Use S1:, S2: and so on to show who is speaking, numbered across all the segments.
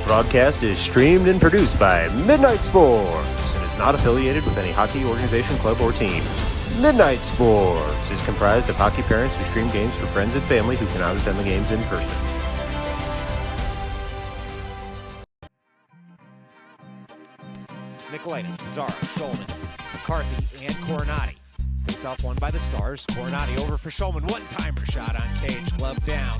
S1: broadcast is streamed and produced by Midnight Sports and is not affiliated with any hockey organization, club, or team. Midnight Sports is comprised of hockey parents who stream games for friends and family who cannot attend the games in person.
S2: Nicolaitis, Pizarro, Shulman, McCarthy, and Coronati. Face-off won by the Stars. Coronati over for Shulman. One-timer shot on cage, glove down.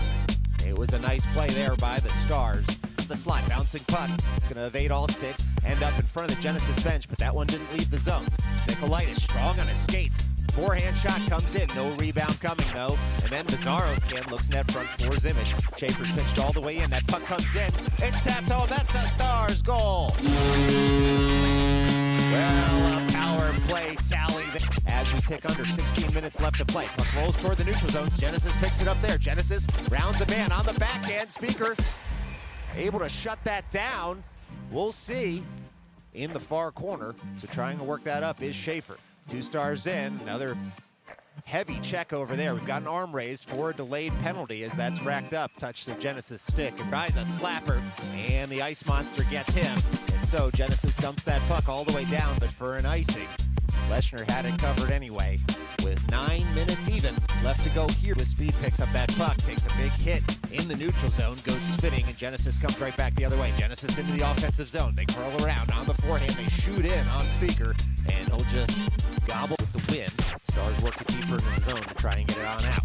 S2: It was a nice play there by the Stars. The slot, bouncing puck. It's going to evade all sticks, end up in front of the Genesis bench, but that one didn't leave the zone. Nicolaitis strong on his skates. Forehand shot comes in. No rebound coming, though. And then Pizarro again looks net front for Zimmich. Schaefer's pitched all the way in. That puck comes in. It's tapped home. That's a Stars goal. Well, a power play tally as we tick under 16 minutes left to play. Puck rolls toward the neutral zones. Genesis picks it up there. Genesis rounds a man on the backhand. Speaker able to shut that down. We'll see in the far corner. So trying to work that up is Schaefer. 2 Stars in. Another heavy check over there. We've got an arm raised for a delayed penalty as that's racked up. Touch the Genesis stick and tries a slapper, and the ice monster gets him. And so Genesis dumps that puck all the way down, but for an icing. Leshner had it covered anyway. With 9 minutes even left to go here, the speed picks up that puck, takes a big hit in the neutral zone, goes spinning, and Genesis comes right back the other way. Genesis into the offensive zone. They curl around on the forehand. They shoot in on Speaker, and he'll just gobble with the win. Stars work to keep her in the zone to try and get it on out.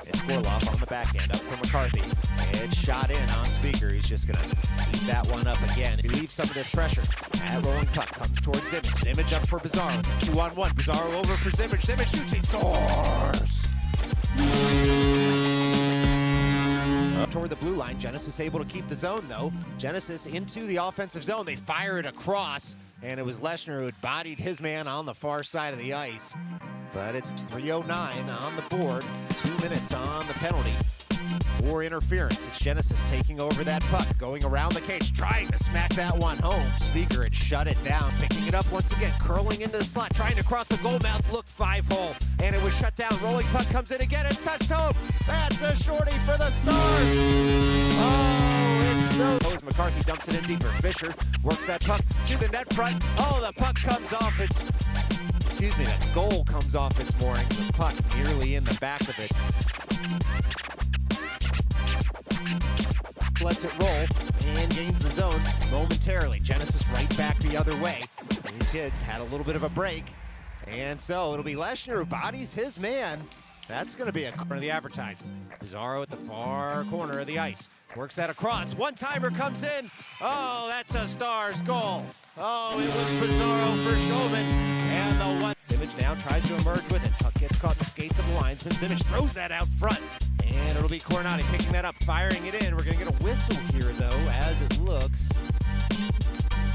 S2: It's Gorloff on the backhand, up for McCarthy. It's shot in on Speaker. He's just going to keep that one up again. He leaves some of this pressure. That rolling puck comes towards Zimmich. Zimmich up for Pizarro. It's a 2-on-1. Pizarro over for Zimmich. Zimmich shoots. He scores! Toward the blue line. Genesis able to keep the zone, though. Genesis into the offensive zone. They fire it across, and it was Leshner who had bodied his man on the far side of the ice. But it's 3:09 on the board. 2 minutes on the penalty for interference. It's Genesis taking over that puck, going around the cage, trying to smack that one home. Speaker had shut it down, picking it up once again, curling into the slot, trying to cross the goal mouth, look 5-hole, and it was shut down. Rolling puck comes in again, it's touched home. That's a shorty for the Stars. Oh, it's no. McCarthy dumps it in deeper. Fisher works that puck to the net front. Oh, the puck comes off its, the goal comes off its moorings. The puck nearly in the back of it. Lets it roll and gains the zone momentarily. Genesis right back the other way. These kids had a little bit of a break, and so it'll be Leshner who bodies his man. That's going to be a corner of the advertising. Pizarro at the far corner of the ice. Works that across. One-timer comes in. Oh, that's a Stars goal. Oh, it was Pizarro for Shulman. And the one. Zimmich now tries to emerge with it. Puck gets caught in the skates of the linesman. Zimmich throws that out front. And it'll be Coronati picking that up, firing it in. We're going to get a whistle here, though, as it looks.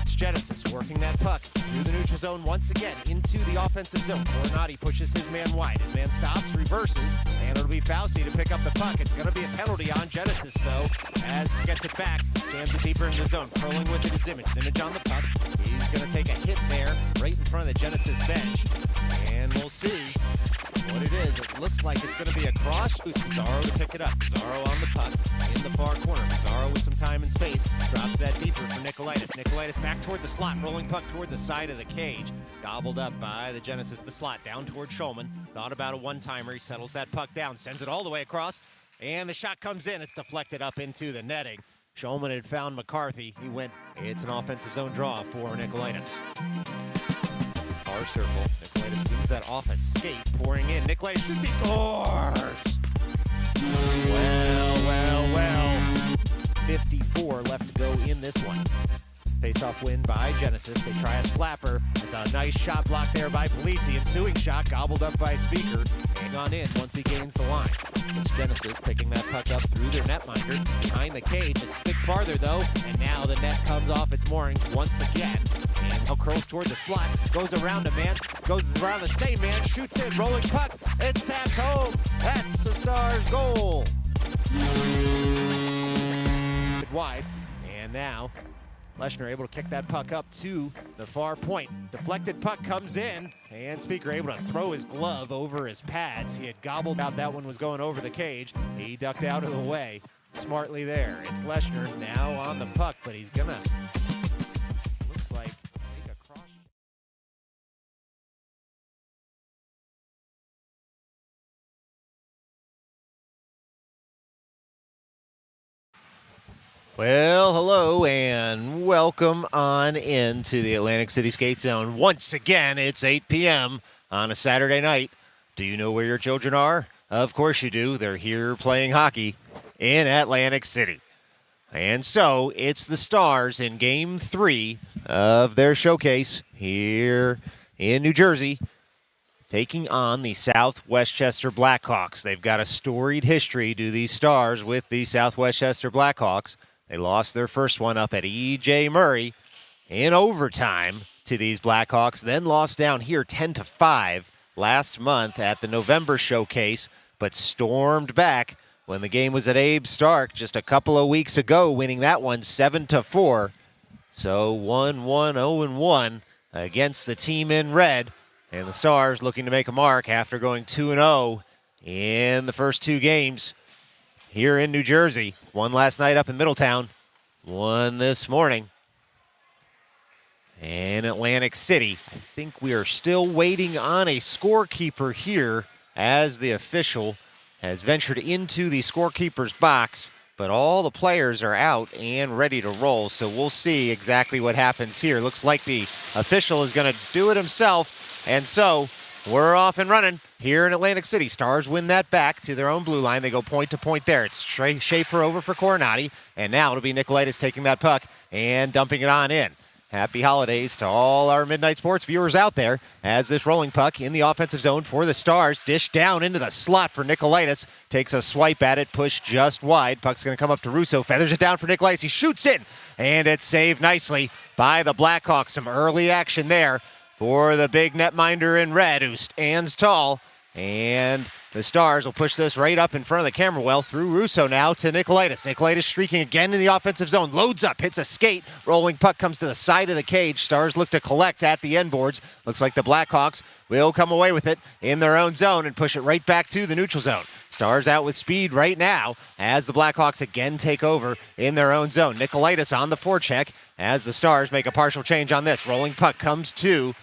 S2: It's Genesis working that puck through the neutral zone once again into the offensive zone. Coronati pushes his man wide. His man stops, reverses, and it'll be Fauci to pick up the puck. It's going to be a penalty on Genesis, though, as he gets it back, jams it deeper into the zone. Curling with it is Zimmich. Zimmich on the puck. He's going to take a hit there right in front of the Genesis bench, and we'll see what it is. It looks like it's going to be a cross. Pizarro to pick it up. Pizarro on the puck in the far corner. Pizarro with some time and space. Drops that deeper for Nicolaitis. Nicolaitis back toward the slot. Rolling puck toward the side of the cage. Gobbled up by the Genesis. The slot down toward Shulman. Thought about a one-timer. He settles that puck down. Sends it all the way across. And the shot comes in. It's deflected up into the netting. Shulman had found McCarthy. He went. It's an offensive zone draw for Nicolaitis. Far circle. Nicolaitis moves that off a skate, pouring in. Nicolaitis shoots, he scores! Well. 54 left to go in this one. Face-off win by Genesis. They try a slapper. It's a nice shot blocked there by Polisi. Ensuing shot gobbled up by Speaker. Hang on in once he gains the line. It's Genesis picking that puck up through their netminder. Behind the cage. It's stick farther though. And now the net comes off its moorings once again. And now curls toward the slot. Goes around a man. Goes around the same man. Shoots in. Rolling puck. It's tapped home. That's the Stars goal. Wide. And now Leshner able to kick that puck up to the far point. Deflected puck comes in, and Speaker able to throw his glove over his pads. He had gobbled out that one was going over the cage. He ducked out of the way. smartly there. It's Leshner now on the puck, but he's gonna, looks like, make a cross. Well, hello and welcome on into the Atlantic City Skate Zone. Once again, it's 8 p.m. on a Saturday night. Do you know where your children are? Of course you do. They're here playing hockey in Atlantic City. And so it's the Stars in Game 3 of their showcase here in New Jersey, taking on the South Westchester Blackhawks. They've got a storied history, do these Stars, with the South Westchester Blackhawks. They lost their first one up at E.J. Murray in overtime to these Blackhawks, then lost down here 10-5 last month at the November showcase, but stormed back when the game was at Abe Stark just a couple of weeks ago, winning that one 7-4. So 1-1, 0-1 against the team in red. And the Stars looking to make a mark after going 2-0 in the first two games here in New Jersey. One last night up in Middletown, one this morning in Atlantic City. I think we are still waiting on a scorekeeper here as the official has ventured into the scorekeeper's box, but all the players are out and ready to roll, so we'll see exactly what happens here. Looks like the official is going to do it himself, and so we're off and running here in Atlantic City. Stars win that back to their own blue line. They go point to point there. It's Schaefer over for Coronati, and now it'll be Nicolaitis taking that puck and dumping it on in. Happy holidays to all our Midnight Sports viewers out there as this rolling puck in the offensive zone for the Stars. Dished down into the slot for Nicolaitis. Takes a swipe at it, pushed just wide. Puck's going to come up to Russo. Feathers it down for Nicolaitis. He shoots in, and it's saved nicely by the Blackhawks. Some early action there for the big netminder in red who stands tall. And the Stars will push this right up in front of the camera well through Russo now to Nicolaitis. Nicolaitis streaking again in the offensive zone. Loads up, hits a skate. Rolling puck comes to the side of the cage. Stars look to collect at the end boards. Looks like the Blackhawks will come away with it in their own zone and push it right back to the neutral zone. Stars out with speed right now as the Blackhawks again take over in their own zone. Nicolaitis on the forecheck as the Stars make a partial change on this. Rolling puck comes to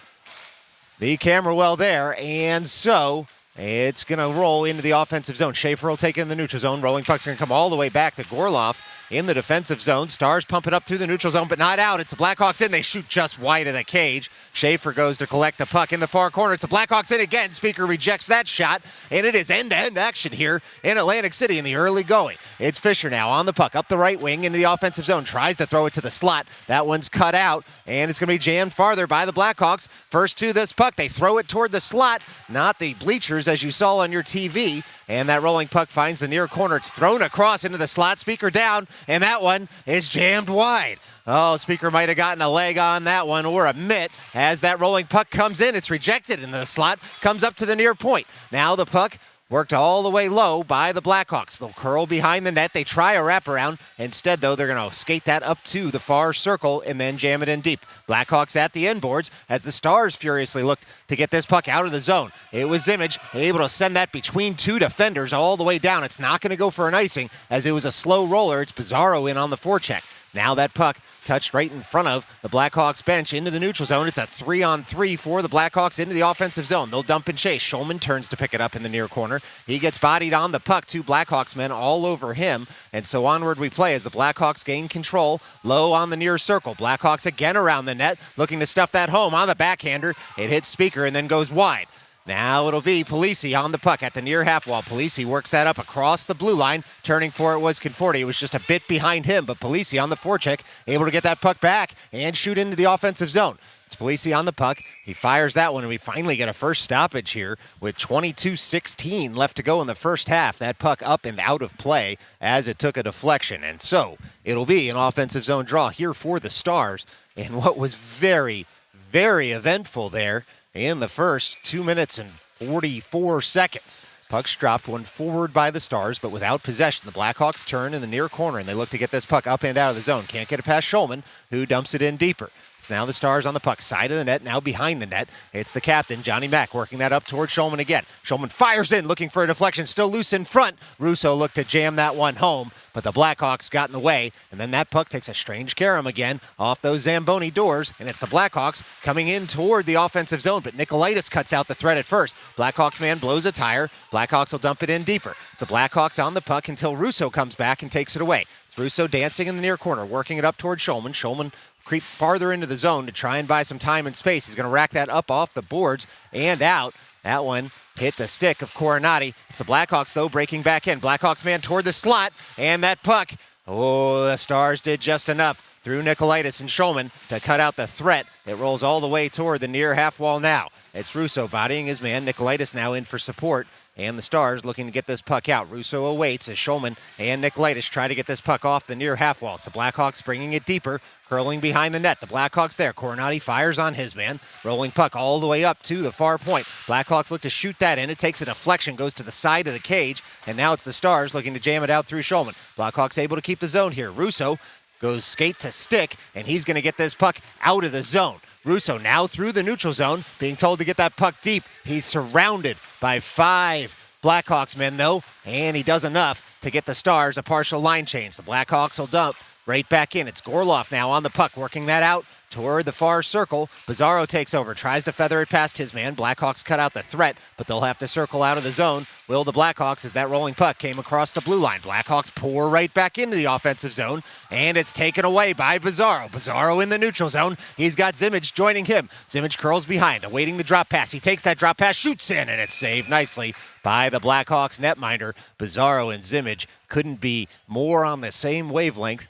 S2: the camera well there, and so it's going to roll into the offensive zone. Schaefer will take it in the neutral zone. Rolling puck's going to come all the way back to Gorloff in the defensive zone. Stars pump it up through the neutral zone, but not out. It's the Blackhawks in. They shoot just wide of the cage. Schaefer goes to collect the puck in the far corner. It's the Blackhawks in again. Speaker rejects that shot, and it is end-to-end action here in Atlantic City in the early going. It's Fisher now on the puck, up the right wing into the offensive zone. Tries to throw it to the slot. That one's cut out, and it's going to be jammed farther by the Blackhawks. First to this puck. They throw it toward the slot, not the bleachers as you saw on your TV. And that rolling puck finds the near corner. It's thrown across into the slot. Speaker down, and that one is jammed wide. Oh, Speaker might have gotten a leg on that one or a mitt as that rolling puck comes in. It's rejected in the slot, comes up to the near point. Now the puck worked all the way low by the Blackhawks. They'll curl behind the net. They try a wraparound. Instead, though, they're going to skate that up to the far circle and then jam it in deep. Blackhawks at the end boards as the Stars furiously looked to get this puck out of the zone. It was Zimmage able to send that between two defenders all the way down. It's not going to go for an icing as it was a slow roller. It's Pizarro in on the forecheck. Now that puck touched right in front of the Blackhawks bench into the neutral zone. It's a 3-on-3 for the Blackhawks into the offensive zone. They'll dump and chase. Schulman turns to pick it up in the near corner. He gets bodied on the puck. Two Blackhawks men all over him. And so onward we play as the Blackhawks gain control. Low on the near circle. Blackhawks again around the net, looking to stuff that home on the backhander. It hits Speaker and then goes wide. Now it'll be Polisi on the puck at the near half wall. Polisi works that up across the blue line. Turning for it was Conforti. It was just a bit behind him, but Polisi on the forecheck, able to get that puck back and shoot into the offensive zone. It's Polisi on the puck. He fires that one, and we finally get a first stoppage here with 22:16 left to go in the first half. That puck up and out of play as it took a deflection. And so it'll be an offensive zone draw here for the Stars. And what was very, very eventful there in the first 2 minutes and 44 seconds. Puck's dropped, one forward by the Stars, but without possession. The Blackhawks turn in the near corner, and they look to get this puck up and out of the zone. Can't get it past Schulman, who dumps it in deeper. It's now the Stars on the puck, side of the net, now behind the net. It's the captain, Johnny Mack, working that up toward Shulman again. Shulman fires in, looking for a deflection, still loose in front. Russo looked to jam that one home, but the Blackhawks got in the way, and then that puck takes a strange carom again off those Zamboni doors, and it's the Blackhawks coming in toward the offensive zone, but Nikolaitis cuts out the threat at first. Blackhawks man blows a tire. Blackhawks will dump it in deeper. It's the Blackhawks on the puck until Russo comes back and takes it away. It's Russo dancing in the near corner, working it up toward Shulman. Shulman creep farther into the zone to try and buy some time and space. He's going to rack that up off the boards and out. That one hit the stick of Coronati. It's the Blackhawks, though, breaking back in. Blackhawks man toward the slot, and that puck, the Stars did just enough through Nikolaitis and Shulman to cut out the threat. It rolls all the way toward the near half wall now. It's Russo bodying his man. Nikolaitis now in for support. And the Stars looking to get this puck out. Russo awaits as Shulman and Nikolaitis try to get this puck off the near half wall. It's the Blackhawks bringing it deeper, curling behind the net. The Blackhawks there. Coronati fires on his man. Rolling puck all the way up to the far point. Blackhawks look to shoot that in. It takes a deflection, goes to the side of the cage, and now it's the Stars looking to jam it out through Shulman. Blackhawks able to keep the zone here. Russo goes skate to stick, and he's going to get this puck out of the zone. Russo now through the neutral zone, being told to get that puck deep. He's surrounded by 5 Blackhawks men, though, and he does enough to get the Stars a partial line change. The Blackhawks will dump right back in. It's Gorloff now on the puck, working that out toward the far circle. Bizarro takes over, tries to feather it past his man. Blackhawks cut out the threat, but they'll have to circle out of the zone. Will the Blackhawks as that rolling puck came across the blue line. Blackhawks pour right back into the offensive zone, and it's taken away by Bizarro. Bizarro in the neutral zone. He's got Zimmage joining him. Zimmage curls behind, awaiting the drop pass. He takes that drop pass, shoots in, and it's saved nicely by the Blackhawks netminder. Bizarro and Zimmage couldn't be more on the same wavelength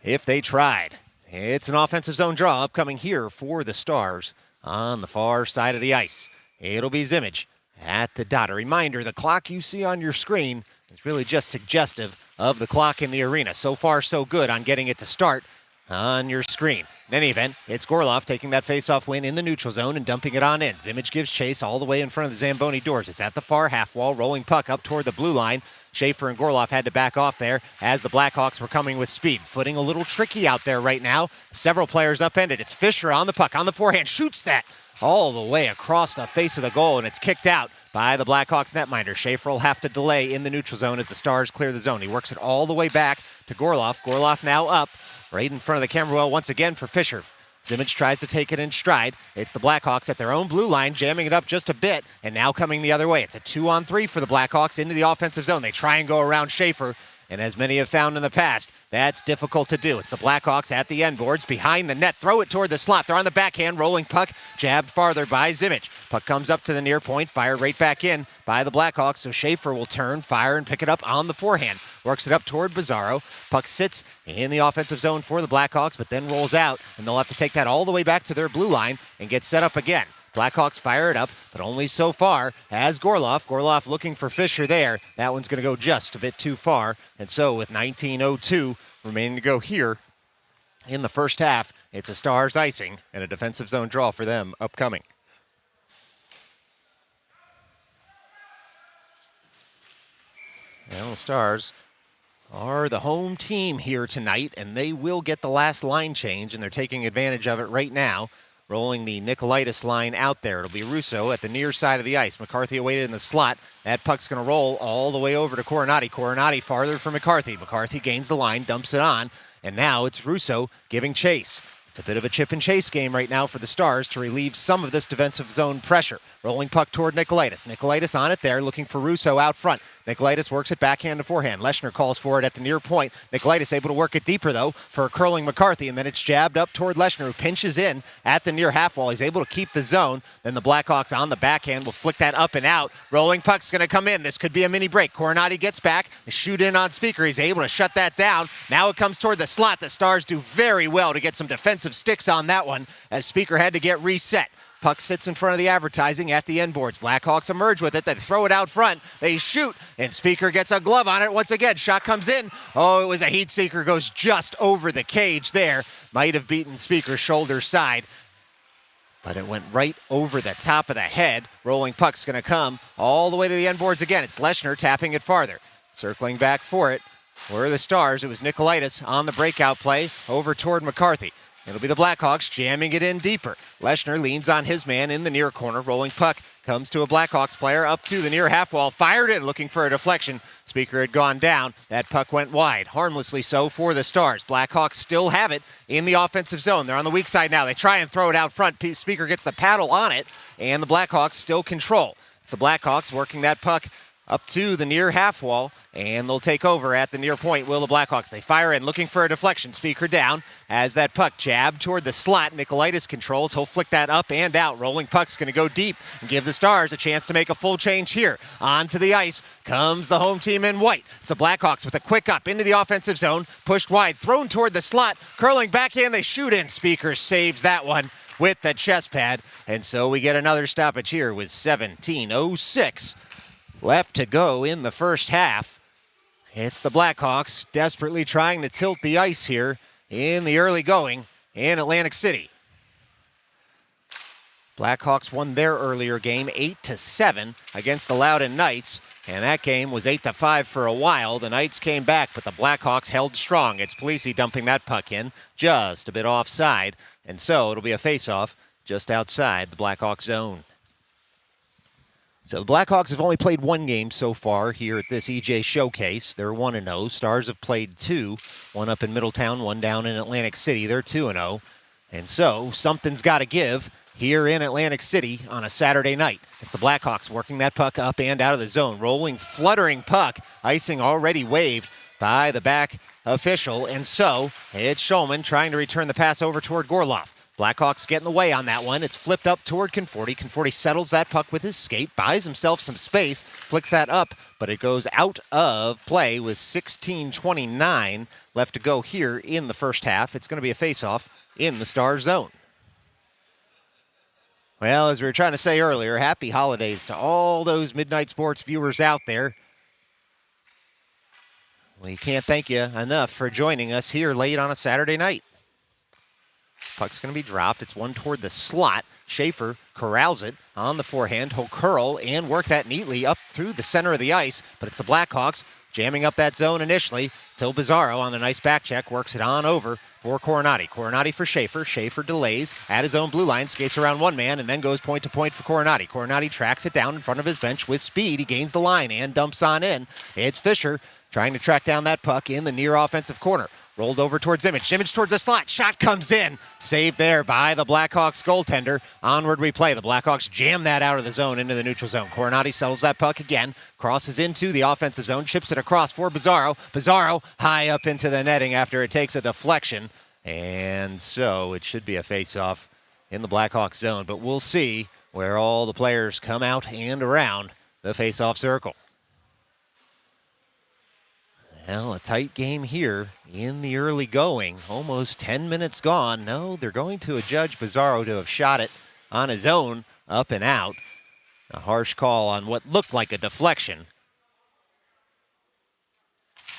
S2: if they tried. It's an offensive zone draw upcoming here for the Stars on the far side of the ice. It'll be Zimmage at the dot. A reminder, the clock you see on your screen is really just suggestive of the clock in the arena. So far, so good on getting it to start on your screen. In any event, it's Gorloff taking that faceoff win in the neutral zone and dumping it on in. Zimmage gives chase all the way in front of the Zamboni doors. It's at the far half wall, rolling puck up toward the blue line. Schaefer and Gorloff had to back off there as the Blackhawks were coming with speed. Footing a little tricky out there right now. Several players upended. It's Fisher on the puck, on the forehand, shoots that all the way across the face of the goal, and it's kicked out by the Blackhawks netminder. Schaefer will have to delay in the neutral zone as the Stars clear the zone. He works it all the way back to Gorloff. Gorloff now up right in front of the camera well once again for Fisher. Zimmage tries to take it in stride. It's the Blackhawks at their own blue line, jamming it up just a bit, and now coming the other way. It's a 2-on-3 for the Blackhawks into the offensive zone. They try and go around Schaefer, and as many have found in the past, that's difficult to do. It's the Blackhawks at the end boards, behind the net, throw it toward the slot. They're on the backhand, rolling puck, jabbed farther by Zimmage. Puck comes up to the near point, fired right back in by the Blackhawks, so Schaefer will turn, fire, and pick it up on the forehand. Works it up toward Bizarro. Puck sits in the offensive zone for the Blackhawks, but then rolls out, and they'll have to take that all the way back to their blue line and get set up again. Blackhawks fire it up, but only so far as Gorloff. Gorloff looking for Fisher there. That one's going to go just a bit too far. And so with 19:02 remaining to go here in the first half, it's a Stars icing and a defensive zone draw for them upcoming. Well, the Stars are the home team here tonight, and they will get the last line change, and they're taking advantage of it right now. Rolling the Nikolaitis line out there. It'll be Russo at the near side of the ice. McCarthy awaited in the slot. That puck's going to roll all the way over to Coronati. Coronati farther from McCarthy. McCarthy gains the line, dumps it on, and now it's Russo giving chase. It's a bit of a chip and chase game right now for the Stars to relieve some of this defensive zone pressure. Rolling puck toward Nikolaitis. Nikolaitis on it there, looking for Russo out front. Nikolaitis works it backhand to forehand. Leshner calls for it at the near point. Nikolaitis able to work it deeper, though, for a curling McCarthy, and then it's jabbed up toward Leshner, who pinches in at the near half wall. He's able to keep the zone. Then the Blackhawks on the backhand will flick that up and out. Rolling puck's going to come in. This could be a mini break. Coronati gets back. The shoot in on Speaker. He's able to shut that down. Now it comes toward the slot. The Stars do very well to get some defensive sticks on that one, as Speaker had to get reset. Puck sits in front of the advertising at the end boards. Blackhawks emerge with it. They throw it out front. They shoot, and Speaker gets a glove on it once again. Shot comes in. Oh, it was a heat seeker. Goes just over the cage there. Might have beaten Speaker's shoulder side, but it went right over the top of the head. Rolling puck's going to come all the way to the end boards again. It's Leshner tapping it farther. Circling back for it were the Stars. It was Nikolaitis on the breakout play over toward McCarthy. It'll be the Blackhawks jamming it in deeper. Leschner leans on his man in the near corner. Rolling puck comes to a Blackhawks player up to the near half wall. Fired in, looking for a deflection. Speaker had gone down. That puck went wide, harmlessly so for the Stars. Blackhawks still have it in the offensive zone. They're on the weak side now. They try and throw it out front. Speaker gets the paddle on it, and the Blackhawks still control. It's the Blackhawks working that puck up to the near half wall, and they'll take over at the near point, will the Blackhawks. They fire in, looking for a deflection. Speaker down as that puck jabbed toward the slot. Nikolaitis controls. He'll flick that up and out. Rolling puck's going to go deep and give the Stars a chance to make a full change here. Onto the ice comes the home team in white. It's the Blackhawks with a quick up into the offensive zone, pushed wide, thrown toward the slot, curling back in. They shoot in. Speaker saves that one with the chest pad, and so we get another stoppage here with 17:06 left to go in the first half. It's the Blackhawks desperately trying to tilt the ice here in the early going in Atlantic City. Blackhawks won their earlier game 8-7 against the Loudoun Knights, and that game was 8-5 for a while. The Knights came back, but the Blackhawks held strong. It's Polisi dumping that puck in just a bit offside, and so it'll be a face-off just outside the Blackhawks zone. So the Blackhawks have only played one game so far here at this EJ Showcase. They're 1-0. Stars have played two, one up in Middletown, one down in Atlantic City. They're 2-0. And so something's got to give here in Atlantic City on a Saturday night. It's the Blackhawks working that puck up and out of the zone. Rolling, fluttering puck. Icing already waved by the back official. And so it's Schulman trying to return the pass over toward Gorloff. Blackhawks get in the way on that one. It's flipped up toward Conforti. Conforti settles that puck with his skate, buys himself some space, flicks that up, but it goes out of play with 16:29 left to go here in the first half. It's going to be a face-off in the Stars zone. Well, as we were trying to say earlier, happy holidays to all those Midnight Sports viewers out there. We can't thank you enough for joining us here late on a Saturday night. Puck's going to be dropped. It's one toward the slot. Schaefer corrals it on the forehand. He'll curl and work that neatly up through the center of the ice, but it's the Blackhawks jamming up that zone initially till Bizarro on the nice back check works it on over for Coronati. Coronati for Schaefer. Schaefer delays at his own blue line, skates around one man, and then goes point to point for Coronati. Coronati tracks it down in front of his bench with speed. He gains the line and dumps on in. It's Fisher trying to track down that puck in the near offensive corner. Rolled over towards Image. Image towards the slot. Shot comes in. Saved there by the Blackhawks goaltender. Onward we play. The Blackhawks jam that out of the zone into the neutral zone. Coronati settles that puck again. Crosses into the offensive zone. Chips it across for Bizarro. Bizarro high up into the netting after it takes a deflection. And so it should be a face-off in the Blackhawks zone. But we'll see where all the players come out and around the face-off circle. Well, a tight game here in the early going. Almost 10 minutes gone. No, they're going to adjudge Bizarro to have shot it on his own, up and out. A harsh call on what looked like a deflection.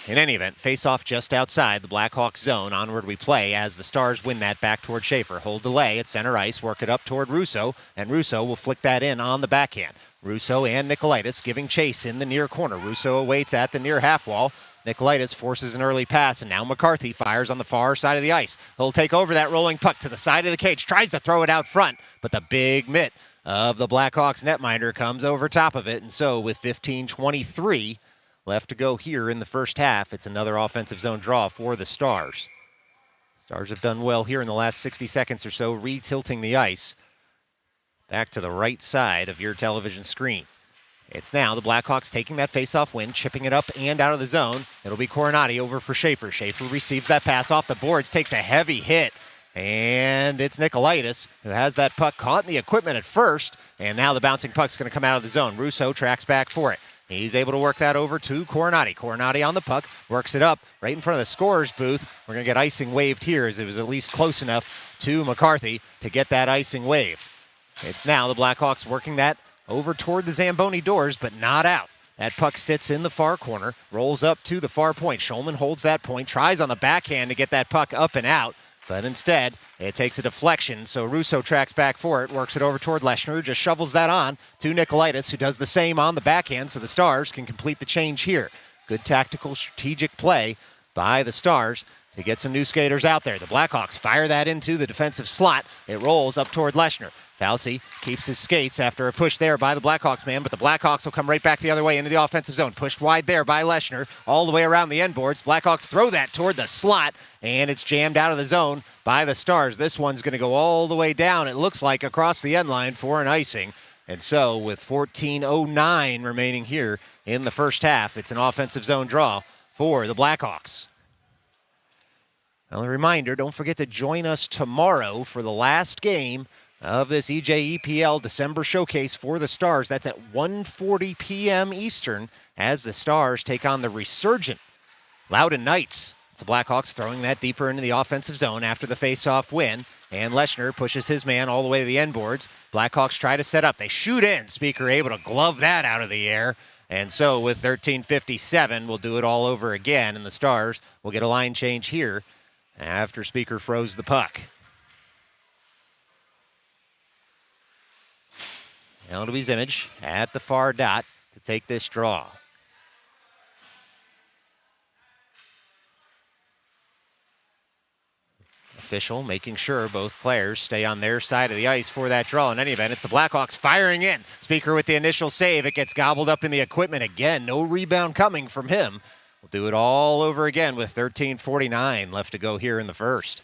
S2: In any event, face-off just outside the Blackhawks zone. Onward we play as the Stars win that back toward Schaefer. Hold delay at center ice, work it up toward Russo, and Russo will flick that in on the backhand. Russo and Nikolaitis giving chase in the near corner. Russo awaits at the near half wall. Nikolaitis forces an early pass, and now McCarthy fires on the far side of the ice. He'll take over that rolling puck to the side of the cage, tries to throw it out front, but the big mitt of the Blackhawks netminder comes over top of it, and so with 15:23 left to go here in the first half, it's another offensive zone draw for the Stars. Stars have done well here in the last 60 seconds or so, re-tilting the ice back to the right side of your television screen. It's now the Blackhawks taking that face-off win, chipping it up and out of the zone. It'll be Coronati over for Schaefer. Schaefer receives that pass off the boards, takes a heavy hit, and it's Nikolaitis who has that puck caught in the equipment at first, and now the bouncing puck's going to come out of the zone. Russo tracks back for it. He's able to work that over to Coronati. Coronati on the puck, works it up right in front of the scorer's booth. We're going to get icing waved here as it was at least close enough to McCarthy to get that icing waved. It's now the Blackhawks working that over toward the Zamboni doors, but not out. That puck sits in the far corner, rolls up to the far point. Schulman holds that point, tries on the backhand to get that puck up and out, but instead it takes a deflection, so Russo tracks back for it, works it over toward Leschner, who just shovels that on to Nikolaitis, who does the same on the backhand, so the Stars can complete the change here. Good tactical, strategic play by the Stars to get some new skaters out there. The Blackhawks fire that into the defensive slot. It rolls up toward Leshner. Fauci keeps his skates after a push there by the Blackhawks man, but the Blackhawks will come right back the other way into the offensive zone. Pushed wide there by Leshner, all the way around the end boards. Blackhawks throw that toward the slot, and it's jammed out of the zone by the Stars. This one's going to go all the way down, it looks like, across the end line for an icing. And so with 14:09 remaining here in the first half, it's an offensive zone draw for the Blackhawks. Well, a reminder, don't forget to join us tomorrow for the last game of this EJEPL December showcase for the Stars. That's at 1:40 p.m. Eastern as the Stars take on the resurgent Loudoun Knights. It's the Blackhawks throwing that deeper into the offensive zone after the face-off win, and Leshner pushes his man all the way to the end boards. Blackhawks try to set up. They shoot in. Speaker able to glove that out of the air. And so with 13:57, we'll do it all over again, and the Stars will get a line change here after Speaker froze the puck. Now it'll be Zimmage at the far dot to take this draw. Official making sure both players stay on their side of the ice for that draw. In any event, it's the Blackhawks firing in. Speaker with the initial save. It gets gobbled up in the equipment again. No rebound coming from him. We'll do it all over again with 13:49 left to go here in the first.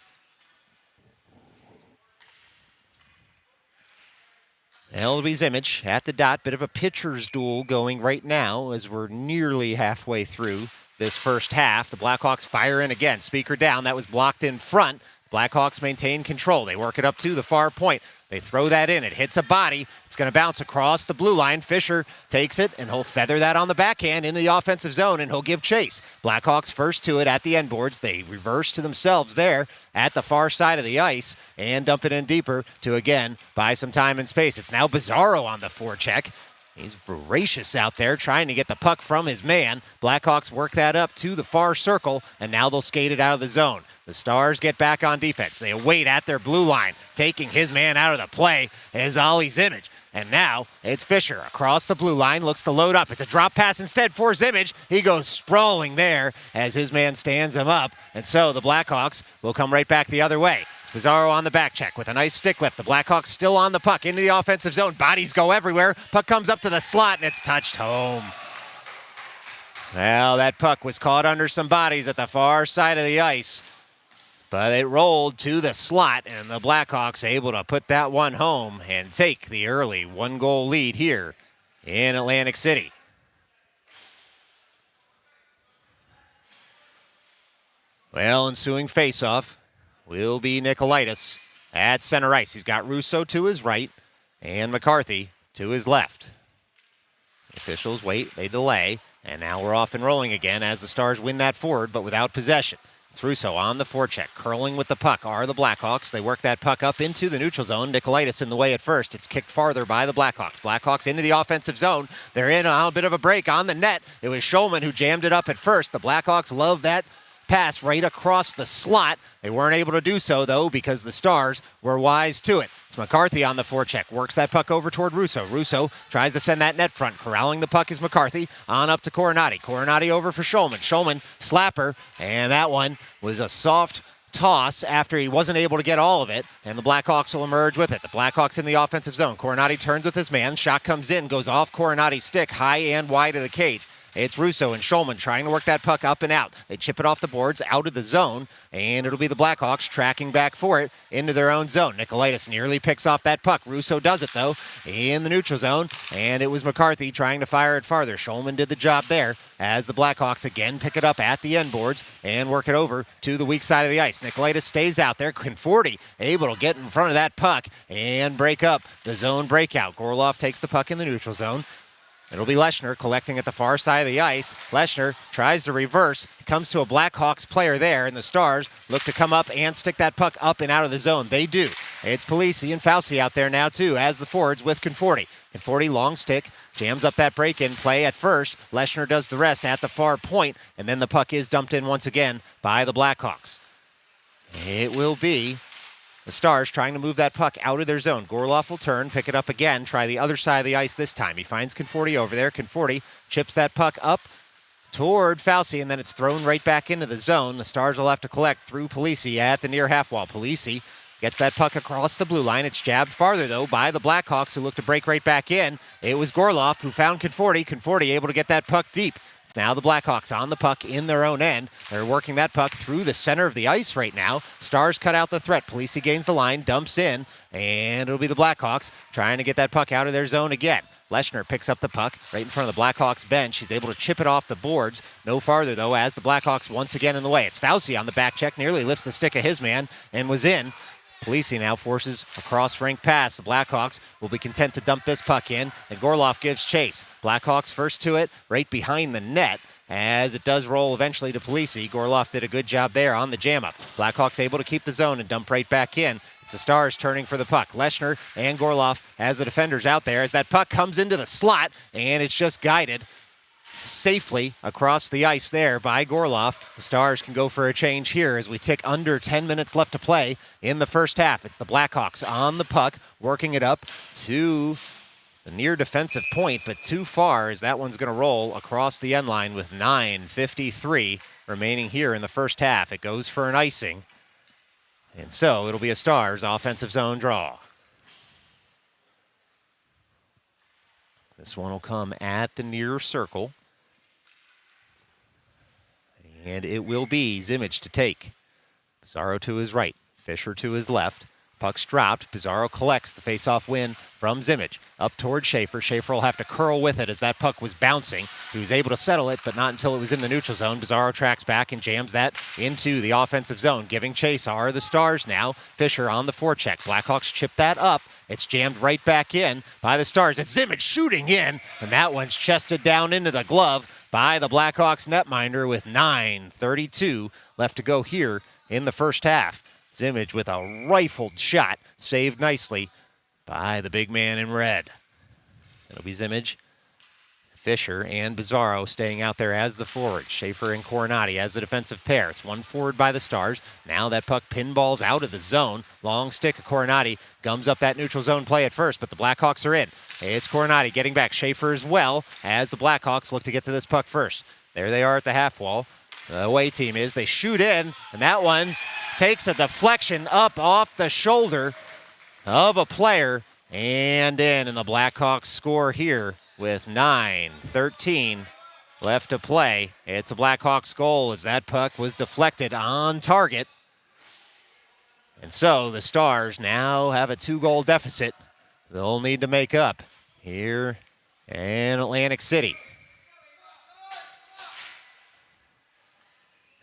S2: LB's Image at the dot. Bit of a pitcher's duel going right now as we're nearly halfway through this first half. The Blackhawks fire in again. Speaker down. That was blocked in front. Blackhawks maintain control. They work it up to the far point. They throw that in. It hits a body. It's going to bounce across the blue line. Fisher takes it, and he'll feather that on the backhand into the offensive zone, and he'll give chase. Blackhawks first to it at the end boards. They reverse to themselves there at the far side of the ice and dump it in deeper to, again, buy some time and space. It's now Bizarro on the forecheck. He's voracious out there trying to get the puck from his man. Blackhawks work that up to the far circle, and now they'll skate it out of the zone. The Stars get back on defense. They await at their blue line. Taking his man out of the play is Ollie's Image. And now it's Fisher across the blue line, looks to load up. It's a drop pass instead for Zimmage. He goes sprawling there as his man stands him up. And so the Blackhawks will come right back the other way. Pizarro on the back check with a nice stick lift. The Blackhawks still on the puck into the offensive zone. Bodies go everywhere. Puck comes up to the slot, and it's touched home. Well, that puck was caught under some bodies at the far side of the ice, but it rolled to the slot, and the Blackhawks able to put that one home and take the early one-goal lead here in Atlantic City. Well, ensuing faceoff will be Nikolaitis at center ice. He's got Russo to his right and McCarthy to his left. The officials wait, they delay, and now we're off and rolling again as the Stars win that forward, but without possession. It's Russo on the forecheck, curling with the puck are the Blackhawks. They work that puck up into the neutral zone. Nikolaitis in the way at first. It's kicked farther by the Blackhawks. Blackhawks into the offensive zone. They're in on a bit of a break on the net. It was Schulman who jammed it up at first. The Blackhawks love that pass right across the slot. They weren't able to do so, though, because the Stars were wise to it. It's McCarthy on the forecheck. Works that puck over toward Russo. Russo tries to send that net front. Corralling the puck is McCarthy. On up to Coronati. Coronati over for Schulman. Schulman, slapper, and that one was a soft toss after he wasn't able to get all of it, and the Blackhawks will emerge with it. The Blackhawks in the offensive zone. Coronati turns with his man. Shot comes in, goes off Coronati's stick, high and wide of the cage. It's Russo and Schulman trying to work that puck up and out. They chip it off the boards, out of the zone, and it'll be the Blackhawks tracking back for it into their own zone. Nikolaitis nearly picks off that puck. Russo does it, though, in the neutral zone, and it was McCarthy trying to fire it farther. Schulman did the job there as the Blackhawks again pick it up at the end boards and work it over to the weak side of the ice. Nikolaitis stays out there. Conforti able to get in front of that puck and break up the zone breakout. Gorloff takes the puck in the neutral zone. It'll be Leshner collecting at the far side of the ice. Leshner tries to reverse. It comes to a Blackhawks player there, and the Stars look to come up and stick that puck up and out of the zone. They do. It's Polisi and Fauci out there now, too, as the forwards with Conforti. Conforti, long stick, jams up that break-in play at first. Leshner does the rest at the far point, and then the puck is dumped in once again by the Blackhawks. It will be the Stars trying to move that puck out of their zone. Gorloff will turn, pick it up again, try the other side of the ice this time. He finds Conforti over there. Conforti chips that puck up toward Fauci, and then it's thrown right back into the zone. The Stars will have to collect through Polisi at the near half wall. Polisi gets that puck across the blue line. It's jabbed farther, though, by the Blackhawks, who look to break right back in. It was Gorloff who found Conforti. Conforti able to get that puck deep. It's now the Blackhawks on the puck in their own end. They're working that puck through the center of the ice right now. Stars cut out the threat. Polisi gains the line, dumps in, and it'll be the Blackhawks trying to get that puck out of their zone again. Leschner picks up the puck right in front of the Blackhawks bench. He's able to chip it off the boards. No farther, though, as the Blackhawks once again in the way. It's Fauci on the back check, nearly lifts the stick of his man and was in. Polisi now forces a cross-rink pass. The Blackhawks will be content to dump this puck in, and Gorloff gives chase. Blackhawks first to it, right behind the net, as it does roll eventually to Polisi. Gorloff did a good job there on the jam-up. Blackhawks able to keep the zone and dump right back in. It's the Stars turning for the puck. Leschner and Gorloff as the defenders out there as that puck comes into the slot, and it's just guided safely across the ice there by Gorloff. The Stars can go for a change here as we tick under 10 minutes left to play in the first half. It's the Blackhawks on the puck, working it up to the near defensive point, but too far as that one's going to roll across the end line with 9:53 remaining here in the first half. It goes for an icing, and so it'll be a Stars offensive zone draw. This one will come at the near circle. And it will be Zimmage to take. Pizarro to his right, Fisher to his left. Puck's dropped. Pizarro collects the face-off win from Zimmage. Up toward Schaefer. Schaefer will have to curl with it as that puck was bouncing. He was able to settle it, but not until it was in the neutral zone. Pizarro tracks back and jams that into the offensive zone. Giving chase are the Stars now. Fisher on the forecheck. Blackhawks chip that up. It's jammed right back in by the Stars. It's Zimmage shooting in, and that one's chested down into the glove by the Blackhawks netminder with 9:32 left to go here in the first half. Zimmage with a rifled shot, saved nicely by the big man in red. It'll be Zimmage, Fisher, and Pizarro staying out there as the forwards. Schaefer and Coronati as the defensive pair. It's one forward by the Stars. Now that puck pinballs out of the zone. Long stick of Coronati gums up that neutral zone play at first, but the Blackhawks are in. It's Coronati getting back. Schaefer as well as the Blackhawks look to get to this puck first. There they are at the half wall. The away team is. They shoot in, and that one takes a deflection up off the shoulder of a player and in. And the Blackhawks score here with 9:13 left to play. It's a Blackhawks goal as that puck was deflected on target. And so the Stars now have a 2-goal deficit they'll need to make up here in Atlantic City.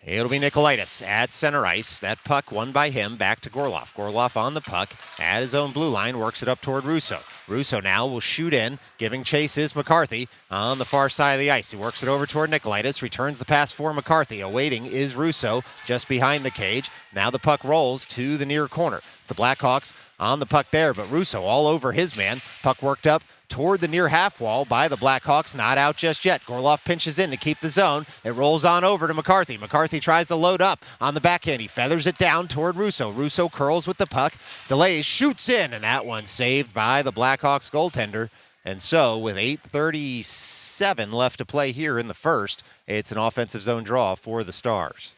S2: It'll be Nikolaitis at center ice. That puck won by him, back to Gorloff. Gorloff on the puck at his own blue line, works it up toward Russo. Russo now will shoot in, giving chase is McCarthy on the far side of the ice. He works it over toward Nikolaitis, returns the pass for McCarthy. Awaiting is Russo just behind the cage. Now the puck rolls to the near corner. It's the Blackhawks on the puck there, but Russo all over his man. Puck worked up toward the near half wall by the Blackhawks, not out just yet. Gorloff pinches in to keep the zone. It rolls on over to McCarthy. McCarthy tries to load up on the backhand. He feathers it down toward Russo. Russo curls with the puck, delays, shoots in, and that one saved by the Blackhawks goaltender. And so with 8:37 left to play here in the first, it's an offensive zone draw for the Stars.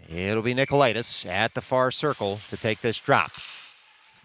S2: It'll be Nikolaitis at the far circle to take this drop.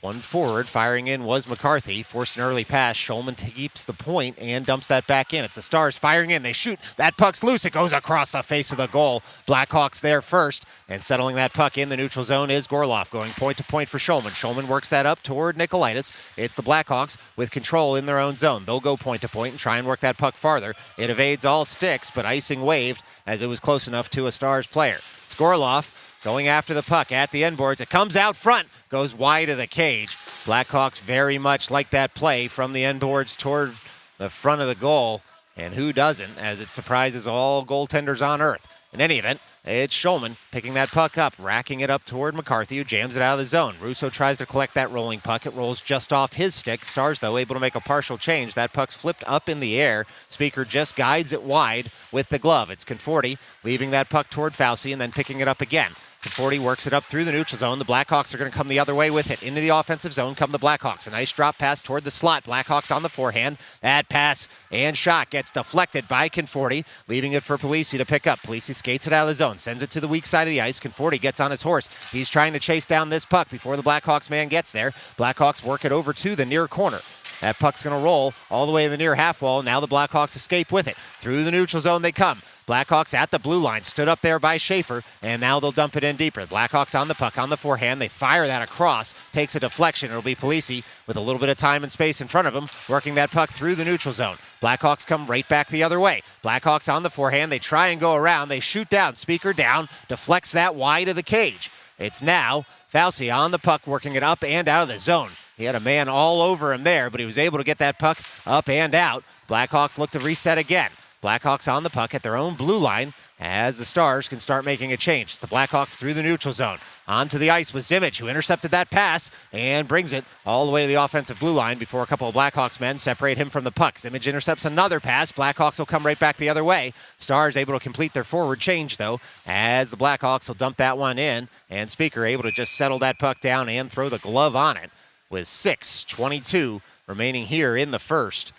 S2: One forward firing in was McCarthy. Forced an early pass. Schulman keeps the point and dumps that back in. It's the Stars firing in. They shoot. That puck's loose. It goes across the face of the goal. Blackhawks there first. And settling that puck in the neutral zone is Gorloff, going point to point for Schulman. Schulman works that up toward Nikolaitis. It's the Blackhawks with control in their own zone. They'll go point to point and try and work that puck farther. It evades all sticks, but icing waved as it was close enough to a Stars player. It's Gorloff going after the puck at the end boards. It comes out front, goes wide of the cage. Blackhawks very much like that play from the end boards toward the front of the goal. And who doesn't, as it surprises all goaltenders on earth. In any event, it's Schulman picking that puck up, racking it up toward McCarthy, who jams it out of the zone. Russo tries to collect that rolling puck. It rolls just off his stick. Stars, though, able to make a partial change. That puck's flipped up in the air. Speaker just guides it wide with the glove. It's Conforti leaving that puck toward Fauci and then picking it up again. Conforti works it up through the neutral zone. The Blackhawks are going to come the other way with it. Into the offensive zone come the Blackhawks. A nice drop pass toward the slot. Blackhawks on the forehand. That pass and shot gets deflected by Conforti, leaving it for Polisi to pick up. Polisi skates it out of the zone, sends it to the weak side of the ice. Conforti gets on his horse. He's trying to chase down this puck before the Blackhawks man gets there. Blackhawks work it over to the near corner. That puck's going to roll all the way to the near half wall. Now the Blackhawks escape with it. Through the neutral zone they come. Blackhawks at the blue line, stood up there by Schaefer, and now they'll dump it in deeper. Blackhawks on the puck, on the forehand. They fire that across, takes a deflection. It'll be Polisi with a little bit of time and space in front of him, working that puck through the neutral zone. Blackhawks come right back the other way. Blackhawks on the forehand. They try and go around. They shoot down. Speaker down, deflects that wide of the cage. It's now Fauci on the puck, working it up and out of the zone. He had a man all over him there, but he was able to get that puck up and out. Blackhawks look to reset again. Blackhawks on the puck at their own blue line as the Stars can start making a change. It's the Blackhawks through the neutral zone. Onto the ice with Zimmich, who intercepted that pass and brings it all the way to the offensive blue line before a couple of Blackhawks men separate him from the puck. Zimmich intercepts another pass. Blackhawks will come right back the other way. Stars able to complete their forward change, though, as the Blackhawks will dump that one in, and Speaker able to just settle that puck down and throw the glove on it with 6:22 remaining here in the first.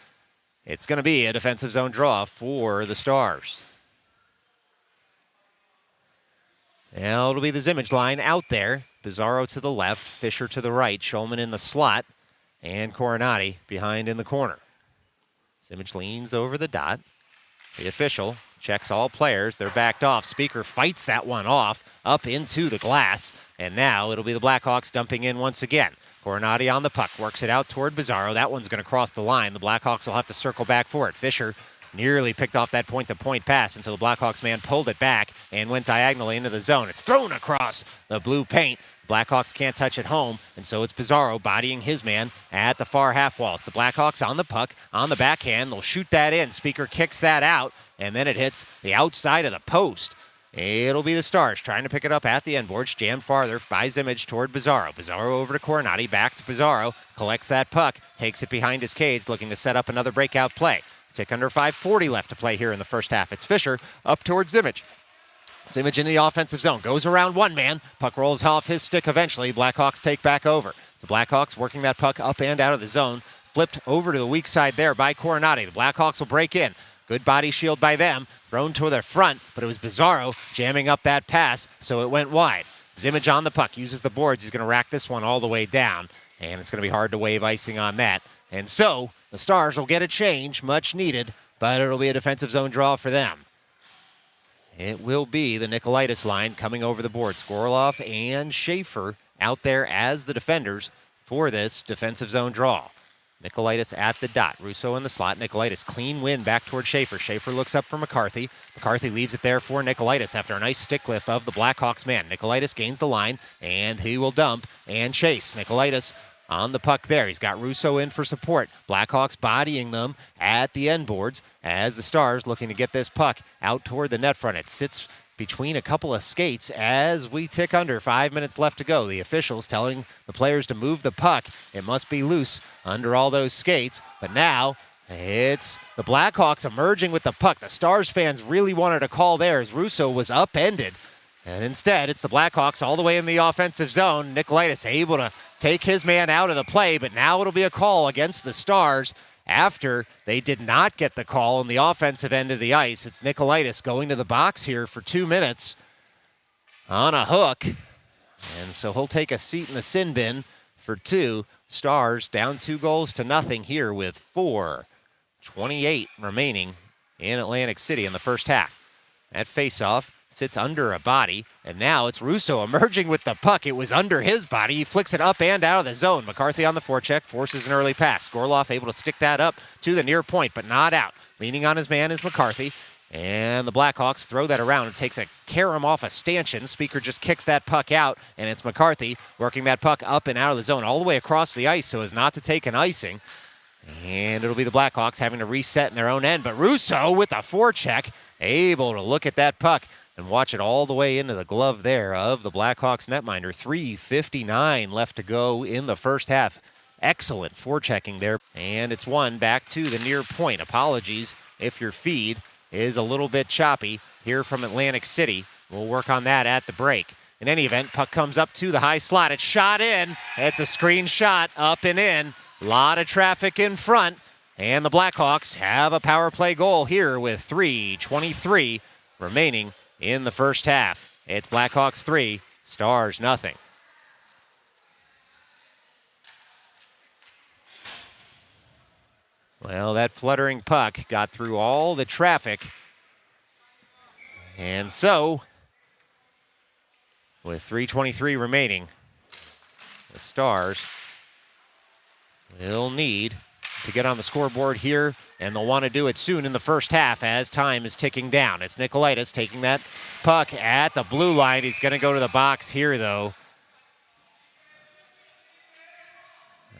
S2: It's going to be a defensive zone draw for the Stars. Now it'll be the Zimmich line out there. Bizarro to the left, Fisher to the right, Schulman in the slot, and Coronati behind in the corner. Zimmich leans over the dot. The official checks all players. They're backed off. Speaker fights that one off up into the glass, and now it'll be the Blackhawks dumping in once again. Coronati on the puck, works it out toward Bizarro. That one's going to cross the line. The Blackhawks will have to circle back for it. Fisher nearly picked off that point-to-point pass until the Blackhawks man pulled it back and went diagonally into the zone. It's thrown across the blue paint. Blackhawks can't touch it home, and so it's Bizarro bodying his man at the far half wall. It's the Blackhawks on the puck, on the backhand. They'll shoot that in. Speaker kicks that out, and then it hits the outside of the post. It'll be the Stars trying to pick it up at the end boards, jammed farther by Zimmich toward Bizarro. Bizarro over to Coronati, back to Bizarro, collects that puck, takes it behind his cage, looking to set up another breakout play. Tick under 5:40 left to play here in the first half. It's Fisher up towards Zimmich. Zimmich in the offensive zone, goes around one man, puck rolls off his stick eventually. Blackhawks take back over. The Blackhawks working that puck up and out of the zone, flipped over to the weak side there by Coronati. The Blackhawks will break in. Good body shield by them, thrown to their front, but it was Bizarro jamming up that pass, so it went wide. Zimmich on the puck, uses the boards. He's going to rack this one all the way down, and it's going to be hard to wave icing on that. And so the Stars will get a change, much needed, but it'll be a defensive zone draw for them. It will be the Nikolaitis line coming over the boards. Gorloff and Schaefer out there as the defenders for this defensive zone draw. Nikolaitis at the dot. Russo in the slot. Nikolaitis clean win back toward Schaefer. Schaefer looks up for McCarthy. McCarthy leaves it there for Nikolaitis after a nice stick lift of the Blackhawks man. Nikolaitis gains the line, and he will dump and chase. Nikolaitis on the puck there. He's got Russo in for support. Blackhawks bodying them at the end boards as the Stars looking to get this puck out toward the net front. It sits between a couple of skates as we tick under 5 minutes left to go. The officials telling the players to move the puck. It must be loose under all those skates. But now it's the Blackhawks emerging with the puck. The Stars fans really wanted a call there as Russo was upended. And instead, it's the Blackhawks all the way in the offensive zone. Nikolaitis able to take his man out of the play, but now it'll be a call against the Stars after they did not get the call on the offensive end of the ice. It's Nikolaitis going to the box here for 2 minutes on a hook. And so he'll take a seat in the sin bin for 2. Stars down 2-0 here with 4:28 remaining in Atlantic City in the first half. That faceoff sits under a body, and now it's Russo emerging with the puck. It was under his body. He flicks it up and out of the zone. McCarthy on the forecheck, forces an early pass. Gorloff able to stick that up to the near point, but not out. Leaning on his man is McCarthy, and the Blackhawks throw that around. It takes a carom off a stanchion. Speaker just kicks that puck out, and it's McCarthy working that puck up and out of the zone, all the way across the ice so as not to take an icing. And it'll be the Blackhawks having to reset in their own end, but Russo with the forecheck, able to look at that puck and watch it all the way into the glove there of the Blackhawks netminder. 3:59 left to go in the first half. Excellent forechecking there. And it's one back to the near point. Apologies if your feed is a little bit choppy here from Atlantic City. We'll work on that at the break. In any event, puck comes up to the high slot. It's shot in. It's a screen shot up and in. A lot of traffic in front. And the Blackhawks have a power play goal here with 3:23 remaining in the first half. It's Blackhawks 3, Stars nothing. Well, that fluttering puck got through all the traffic. And so, with 3:23 remaining, the Stars will need to get on the scoreboard here, and they'll want to do it soon in the first half as time is ticking down. It's Nikolaitis taking that puck at the blue line. He's going to go to the box here, though,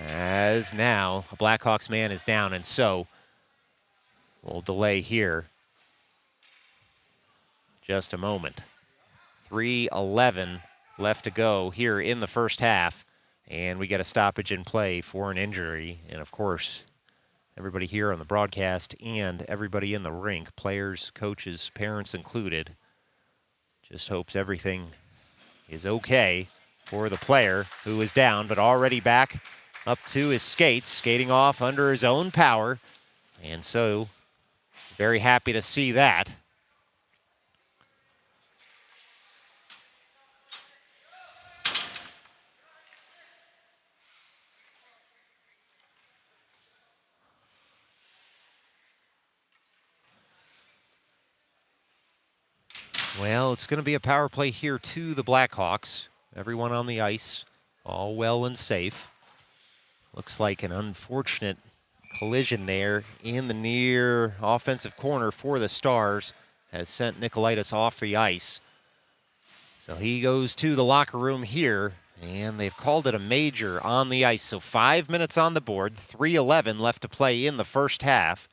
S2: as now a Blackhawks man is down, and so we'll delay here just a moment. 3:11 left to go here in the first half, and we get a stoppage in play for an injury. And of course, everybody here on the broadcast and everybody in the rink, players, coaches, parents included, just hopes everything is okay for the player who is down, but already back up to his skates, skating off under his own power. And so, very happy to see that. Well, it's going to be a power play here to the Blackhawks. Everyone on the ice, all well and safe. Looks like an unfortunate collision there in the near offensive corner for the Stars has sent Nikolaitis off the ice. So he goes to the locker room here, and they've called it a major on the ice. So 5 minutes on the board, 3:11 left to play in the first half.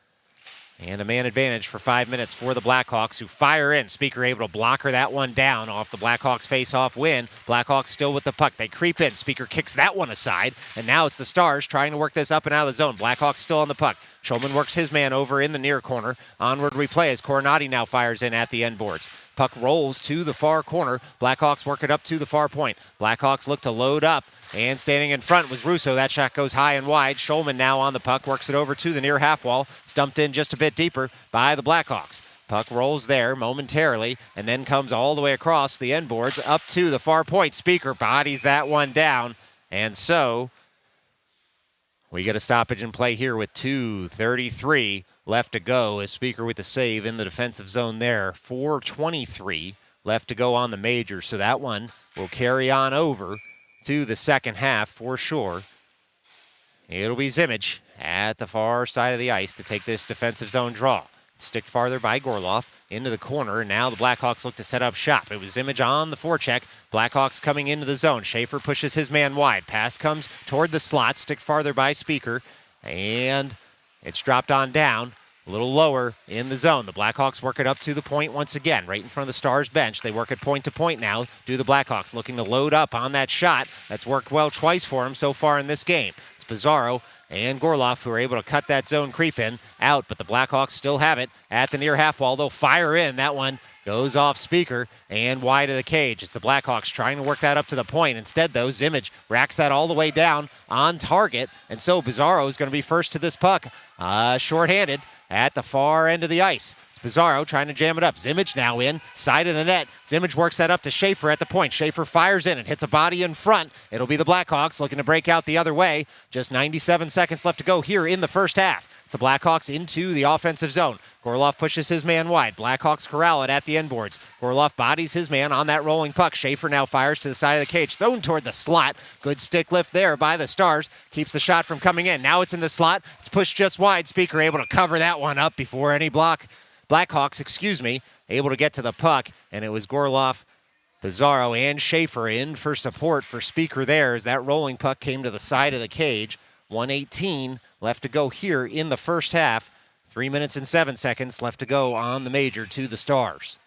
S2: And a man advantage for 5 minutes for the Blackhawks, who fire in. Speaker able to blocker that one down off the Blackhawks face-off win. Blackhawks still with the puck. They creep in. Speaker kicks that one aside. And now it's the Stars trying to work this up and out of the zone. Blackhawks still on the puck. Schulman works his man over in the near corner. Onward replay as Coronati now fires in at the end boards. Puck rolls to the far corner. Blackhawks work it up to the far point. Blackhawks look to load up. And standing in front was Russo. That shot goes high and wide. Schulman now on the puck, works it over to the near half wall. It's dumped in just a bit deeper by the Blackhawks. Puck rolls there momentarily and then comes all the way across the end boards up to the far point. Speaker bodies that one down. And so we get a stoppage in play here with 2:33 left to go as Speaker with the save in the defensive zone there. 4:23 left to go on the major. So that one will carry on over to the second half for sure. It'll be Zimmage at the far side of the ice to take this defensive zone draw. Sticked farther by Gorloff into the corner, and now the Blackhawks look to set up shop. It was Zimmage on the forecheck. Blackhawks coming into the zone. Schaefer pushes his man wide. Pass comes toward the slot, sticked farther by Speaker, and it's dropped on down. A little lower in the zone. The Blackhawks work it up to the point once again, right in front of the Stars bench. They work it point to point now. Do the Blackhawks looking to load up on that shot. That's worked well twice for them so far in this game. It's Pizarro and Gorloff who are able to cut that zone creep in out, but the Blackhawks still have it at the near half wall. They'll fire in. That one goes off Speaker and wide of the cage. It's the Blackhawks trying to work that up to the point. Instead, though, Zimmage racks that all the way down on target, and so Pizarro is going to be first to this puck, shorthanded at the far end of the ice. It's Pizarro trying to jam it up. Zimmage now in, side of the net. Zimmage works that up to Schaefer at the point. Schaefer fires in and hits a body in front. It'll be the Blackhawks looking to break out the other way. Just 97 seconds left to go here in the first half. It's the Blackhawks into the offensive zone. Gorloff pushes his man wide. Blackhawks corral it at the end boards. Gorloff bodies his man on that rolling puck. Schaefer now fires to the side of the cage, thrown toward the slot. Good stick lift there by the Stars. Keeps the shot from coming in. Now it's in the slot. It's pushed just wide. Speaker able to cover that one up before any Blackhawks, able to get to the puck. And it was Gorloff, Pizarro, and Schaefer in for support for Speaker there as that rolling puck came to the side of the cage. 1:18 left to go here in the first half. 3 minutes and 7 seconds left to go on the major to the Stars.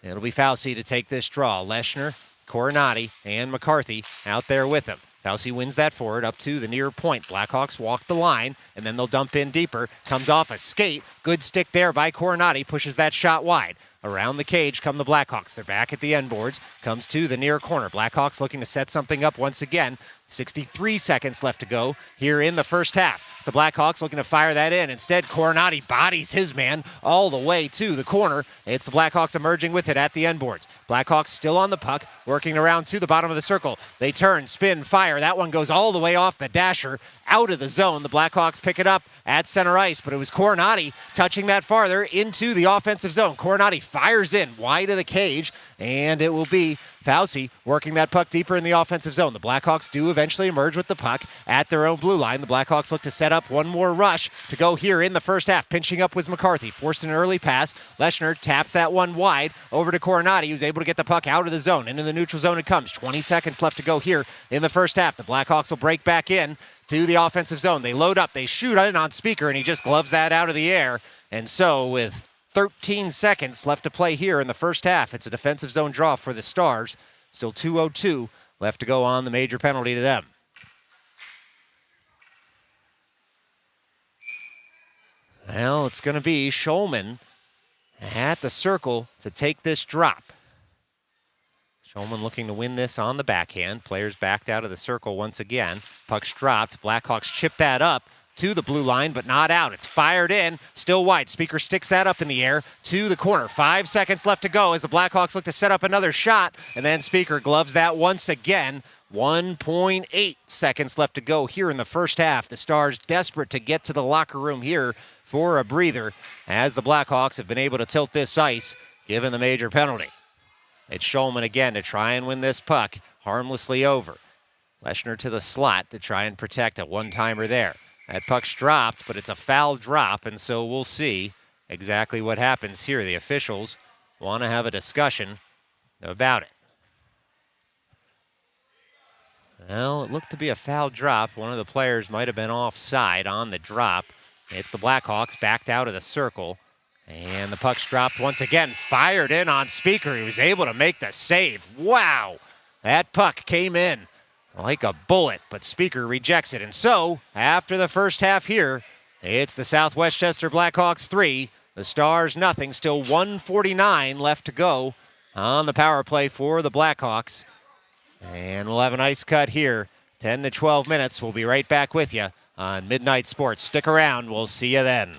S2: It'll be Fauci to take this draw. Leshner, Coronati, and McCarthy out there with him. Fauci wins that forward up to the near point. Blackhawks walk the line, and then they'll dump in deeper. Comes off a skate. Good stick there by Coronati. Pushes that shot wide. Around the cage come the Blackhawks. They're back at the end boards. Comes to the near corner. Blackhawks looking to set something up once again. 63 seconds left to go here in the first half. The Blackhawks looking to fire that in. Instead, Coronati bodies his man all the way to the corner. It's the Blackhawks emerging with it at the end boards. Blackhawks still on the puck, working around to the bottom of the circle. They turn, spin, fire. That one goes all the way off the dasher, out of the zone. The Blackhawks pick it up at center ice, but it was Coronati touching that farther into the offensive zone. Coronati fires in wide of the cage, and it will be Fauci working that puck deeper in the offensive zone. The Blackhawks do eventually emerge with the puck at their own blue line. The Blackhawks look to set up one more rush to go here in the first half. Pinching up was McCarthy. Forced an early pass. Leshner taps that one wide over to Coronati, who's able to get the puck out of the zone. Into the neutral zone it comes. 20 seconds left to go here in the first half. The Blackhawks will break back in to the offensive zone. They load up. They shoot in on Speaker, and he just gloves that out of the air. And so with 13 seconds left to play here in the first half, it's a defensive zone draw for the Stars. Still 2:02 left to go on the major penalty to them. Well, it's going to be Schulman at the circle to take this drop. Schulman looking to win this on the backhand. Players backed out of the circle once again. Puck's dropped. Blackhawks chip that up to the blue line, but not out. It's fired in, still wide. Speaker sticks that up in the air to the corner. 5 seconds left to go as the Blackhawks look to set up another shot, and then Speaker gloves that once again. 1.8 seconds left to go here in the first half. The Stars desperate to get to the locker room here for a breather as the Blackhawks have been able to tilt this ice, given the major penalty. It's Schulman again to try and win this puck harmlessly over. Leshner to the slot to try and protect a one-timer there. That puck's dropped, but it's a foul drop, and so we'll see exactly what happens here. The officials want to have a discussion about it. Well, it looked to be a foul drop. One of the players might have been offside on the drop. It's the Blackhawks backed out of the circle, and the puck's dropped once again. Fired in on Speaker. He was able to make the save. Wow! That puck came in like a bullet, but Speaker rejects it. And so, after the first half here, it's the South Westchester Blackhawks 3, the Stars nothing. Still 1:49 left to go on the power play for the Blackhawks. And we'll have an ice cut here, 10 to 12 minutes. We'll be right back with you on Midnight Sports. Stick around. We'll see you then.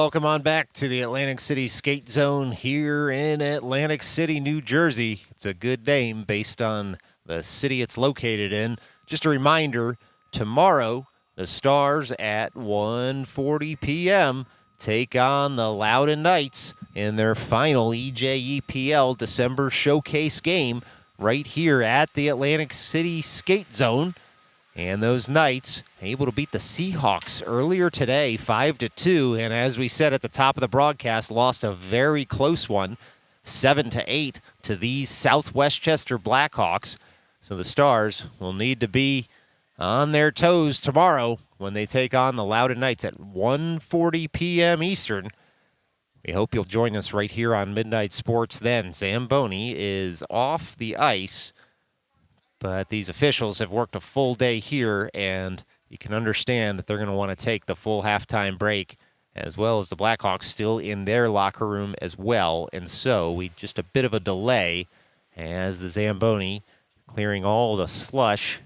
S1: welcome on back to the Atlantic City Skate Zone here in Atlantic City, New Jersey. It's a good name based on the city it's located in. Just a reminder, tomorrow, the Stars at 1:40 p.m. take on the Loudoun Knights in their final EJEPL December showcase game right here at the Atlantic City Skate Zone. And those Knights able to beat the Seahawks earlier today, 5-2. And as we said at the top of the broadcast, lost a very close one, 7-8 to these South Westchester Blackhawks. So the Stars will need to be on their toes tomorrow when they take on the Loudoun Knights at 1:40 p.m. Eastern. We hope you'll join us right here on Midnight Sports then. Zamboni is off the ice, but these officials have worked a full day here, and you can understand that they're going to want to take the full halftime break, as well as the Blackhawks still in their locker room as well. And so just a bit of a delay as the Zamboni clearing all the slush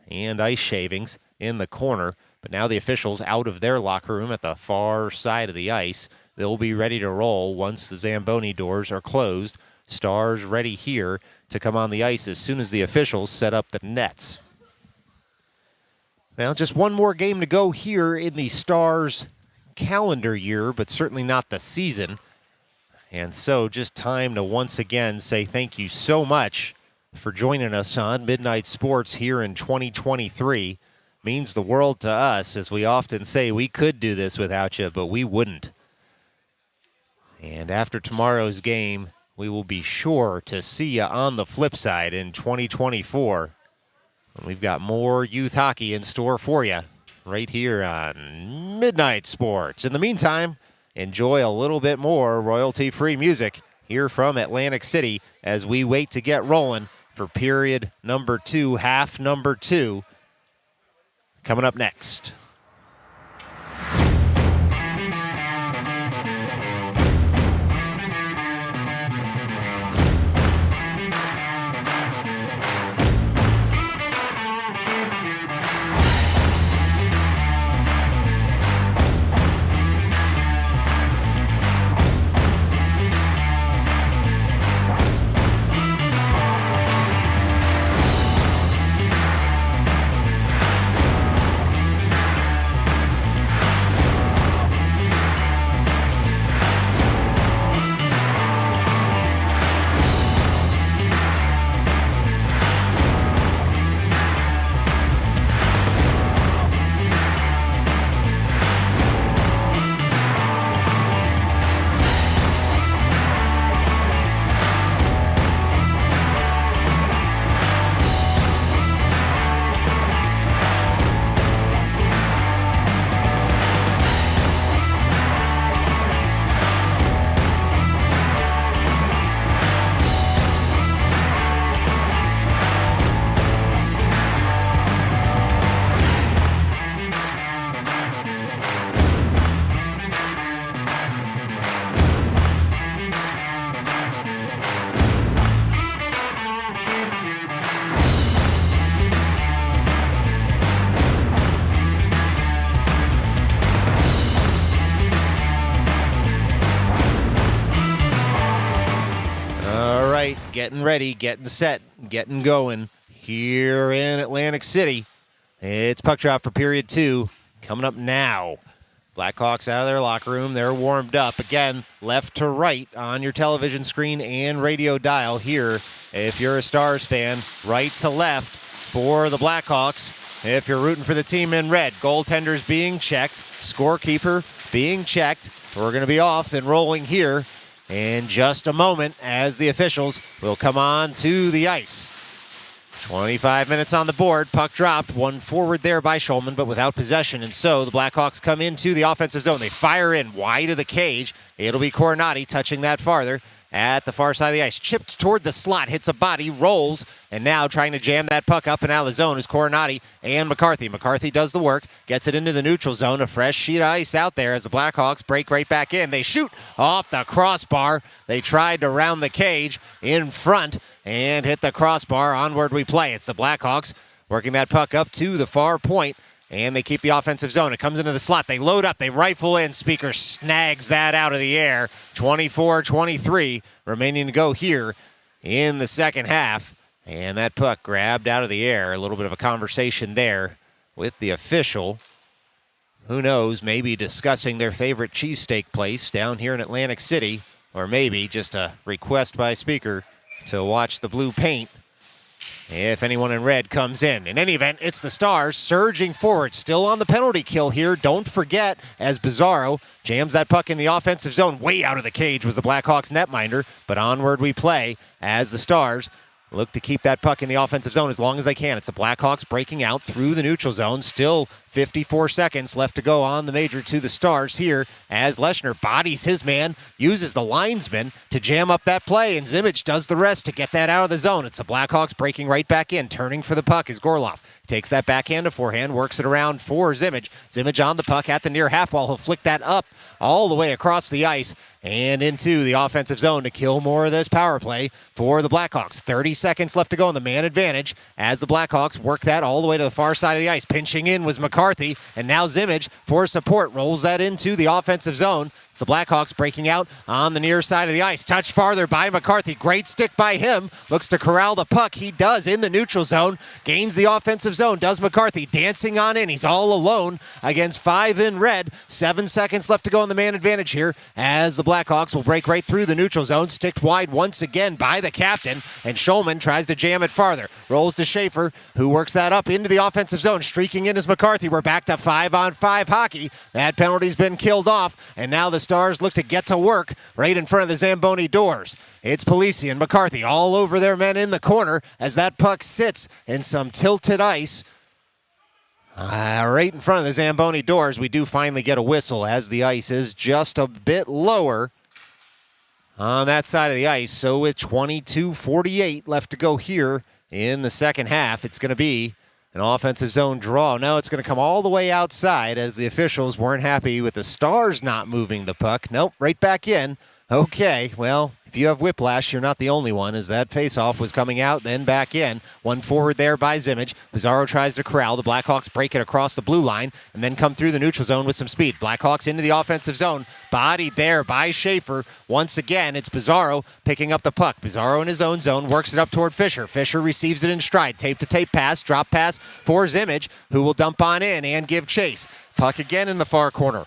S1: and ice shavings in the corner. But now the officials out of their locker room at the far side of the ice. They'll be ready to roll once the Zamboni doors are closed. Stars ready here to come on the ice as soon as the officials set up the nets. Now, just one more game to go here in the Stars calendar year, but certainly not the season. And so just time to once again say thank you so much for joining us on Midnight Sports here in 2023. Means the world to us, as we often say, we could do this without you, but we wouldn't. And after tomorrow's game, we will be sure to see you on the flip side in 2024. And we've got more youth hockey in store for you right here on Midnight Sports. In the meantime, enjoy a little bit more royalty-free music here from Atlantic City as we wait to get rolling for period number 2, half number 2, coming up next. Getting ready, getting set, getting going here in Atlantic City. It's puck drop for period 2 coming up now. Blackhawks out of their locker room. They're warmed up. Again, left to right on your television screen and radio dial here. If you're a Stars fan, right to left for the Blackhawks. If you're rooting for the team in red, goaltenders being checked, scorekeeper being checked. We're going to be off and rolling here in just a moment as the officials will come on to the ice. 25 minutes on the board. Puck dropped. One forward there by Schulman, but without possession. And so the Blackhawks come into the offensive zone. They fire in wide of the cage. It'll be Coronati touching that farther at the far side of the ice. Chipped toward the slot, hits a body, rolls, and now trying to jam that puck up and out of the zone is Coronati and McCarthy. McCarthy does the work, gets it into the neutral zone. A fresh sheet of ice out there as the Blackhawks break right back in. They shoot off the crossbar. They tried to round the cage in front and hit the crossbar. Onward we play. It's the Blackhawks working that puck up to the far point.
S2: and they keep the offensive zone. It comes into the slot. They load up. They rifle in. Speaker snags that out of the air. 24-23 remaining to go here in the second half. And that puck grabbed out of the air. A little bit of a conversation there with the official. Who knows, maybe discussing their favorite cheesesteak place down here in Atlantic City, or maybe just a request by Speaker to watch the blue paint if anyone in red comes in. In any event, it's the Stars surging forward, still on the penalty kill here. Don't forget, as Bizarro jams that puck in the offensive zone, way out of the cage was the Blackhawks netminder, but onward we play as the Stars look to keep that puck in the offensive zone as long as they can. It's the Blackhawks breaking out through the neutral zone. Still 54 seconds left to go on the major to the Stars here as Leshner bodies his man, uses the linesman to jam up that play, and Zimmich does the rest to get that out of the zone. It's the Blackhawks breaking right back in. Turning for the puck is Gorloff. Takes that backhand to forehand, works it around for Zimmich. Zimmich on the puck at the near half wall. He'll flick that up all the way across the ice and into the offensive zone to kill more of this power play for the Blackhawks. 30 seconds left to go on the man advantage as the Blackhawks work that all the way to the far side of the ice. Pinching in was McCarthy, and now Zimmich for support rolls that into the offensive zone. It's the Blackhawks breaking out on the near side of the ice. Touch farther by McCarthy. Great stick by him. Looks to corral the puck. He does in the neutral zone. Gains the offensive zone. Does McCarthy. Dancing on in. He's all alone against 5 in red. 7 seconds left to go on the man advantage here as the Blackhawks will break right through the neutral zone. Sticked wide once again by the captain. And Schulman tries to jam it farther. Rolls to Schaefer, who works that up into the offensive zone. Streaking in is McCarthy. We're back to 5-on-5 hockey. That penalty's been killed off. And now the Stars look to get to work right in front of the Zamboni doors. It's Polisi and McCarthy all over their men in the corner as that puck sits in some tilted ice. Right in front of the Zamboni doors, we do finally get a whistle as the ice is just a bit lower on that side of the ice. So with 22:48 left to go here in the second half, it's going to be an offensive zone draw. Now it's going to come all the way outside as the officials weren't happy with the Stars not moving the puck. Nope, right back in. Okay, well, if you have whiplash, you're not the only one, as that faceoff was coming out, then back in. One forward there by Zimmich. Pizarro tries to corral. The Blackhawks break it across the blue line and then come through the neutral zone with some speed. Blackhawks into the offensive zone. Bodied there by Schaefer. Once again, it's Pizarro picking up the puck. Pizarro in his own zone works it up toward Fisher. Fisher receives it in stride. Tape-to-tape pass, drop pass for Zimmich, who will dump on in and give chase. Puck again in the far corner.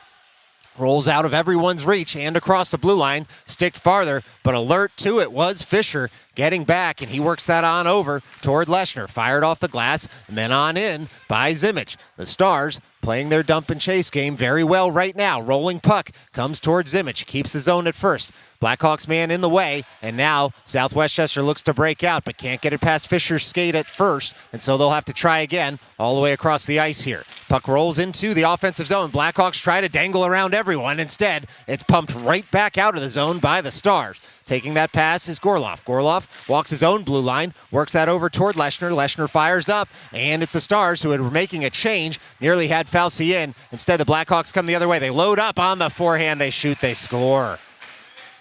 S2: Rolls out of everyone's reach and across the blue line, sticked farther, but alert to it was Fisher getting back, and he works that on over toward Leshner. Fired off the glass, and then on in by Zimmich. The Stars playing their dump and chase game very well right now. Rolling puck comes towards Zimmich, keeps the zone at first. Blackhawks man in the way, and now Southwestchester looks to break out, but can't get it past Fisher's skate at first, and so they'll have to try again all the way across the ice here. Puck rolls into the offensive zone. Blackhawks try to dangle around everyone. Instead, it's pumped right back out of the zone by the Stars. Taking that pass is Gorloff. Gorloff walks his own blue line, works that over toward Leshner. Leshner fires up, and it's the Stars who were making a change. Nearly had Fauci in. Instead, the Blackhawks come the other way. They load up on the forehand. They shoot. They score.